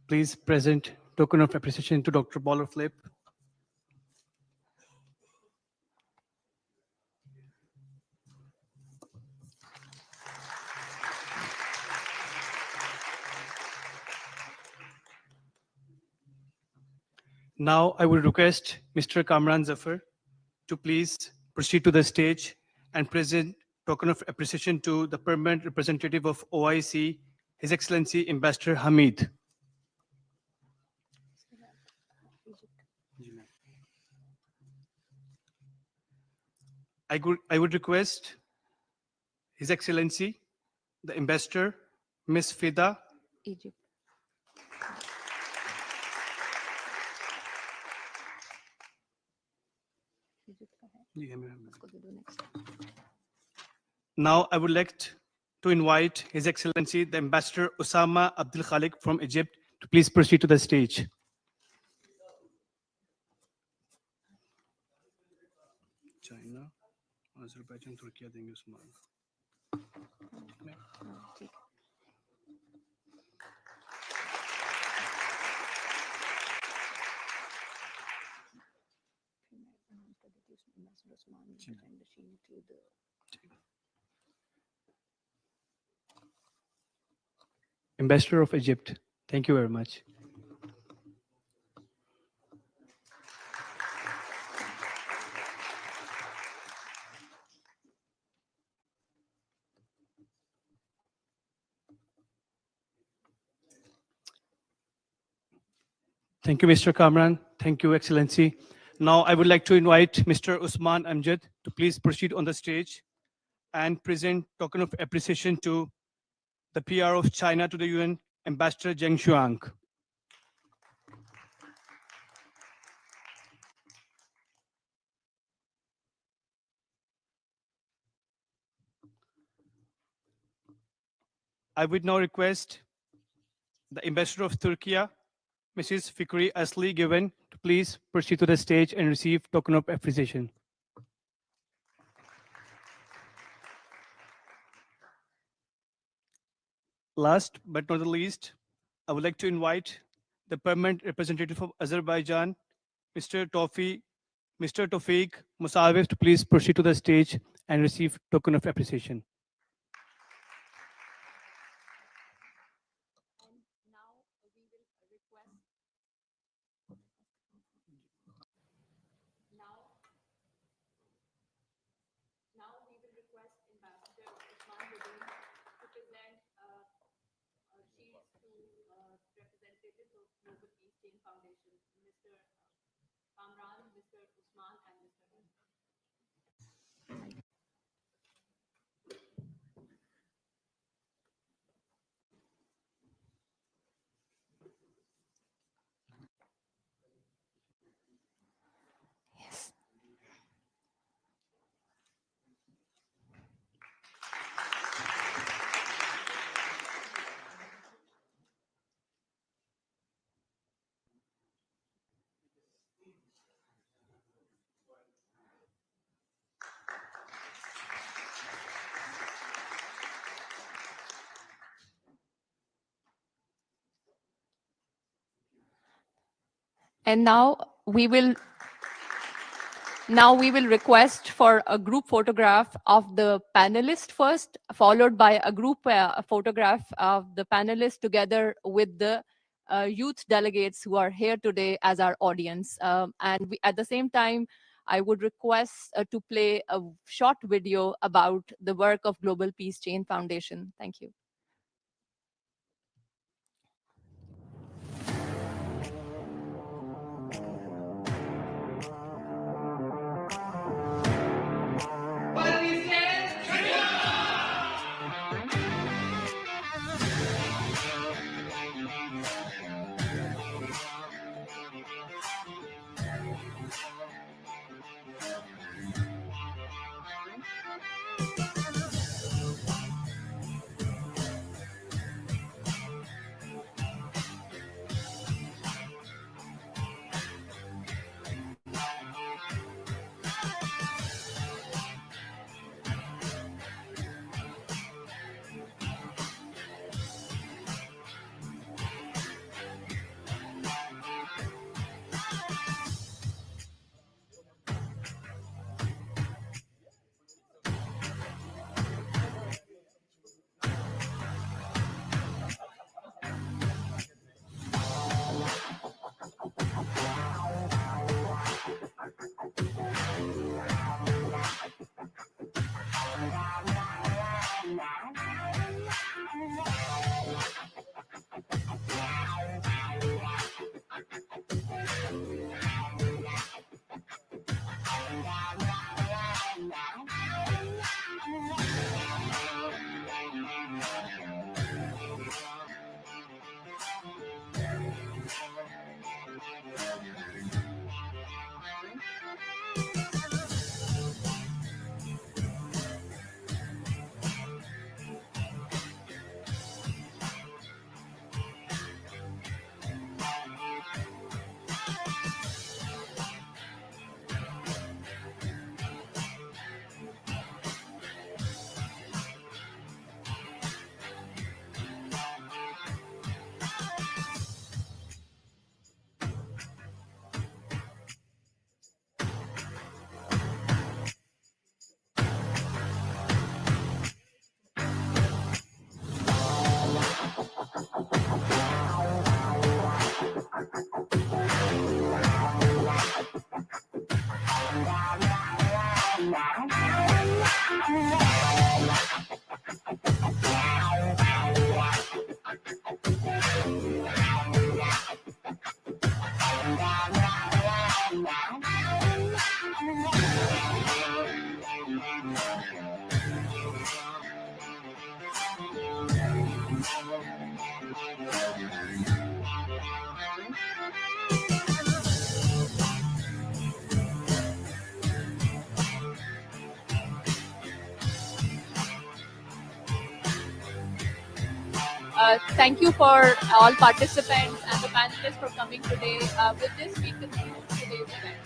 please present token of appreciation to Dr. Baller Flip. Now I will request Mr. Kamran Zafar to please proceed to the stage and present token of appreciation to the permanent representative of OIC, His Excellency Ambassador Hamid. I would request His Excellency, the Ambassador, Ms. Fida, Egypt. Now I would like to invite His Excellency, the Ambassador Osama Abdul Khalik from Egypt, to please proceed to the stage. China, Azerbaijan, Turkey, देंगे Usman. Ambassador of Egypt, thank you very much. Thank you, Mr. Kamran. Thank you, Excellency. Now I would like to invite Mr. Usman Amjad to please proceed on the stage and present token of appreciation to the PR of China to the UN, Ambassador Zheng Shuang. I would now request the Ambassador of Turkey, Mrs. Fikri Asli Given, to please proceed to the stage and receive token of appreciation. Last but not the least, I would like to invite the permanent representative of Azerbaijan, Mr. Tawfiq Musawif, to please proceed to the stage and receive token of appreciation. Yes. And now we will request for a group photograph of the panelists first, followed by a group photograph of the panelists together with the youth delegates who are here today as our audience. At the same time, I would request to play a short video about the work of Global Peace Chain Foundation. Thank you. Thank you for all participants and the panelists for coming today. With this, we conclude today's event.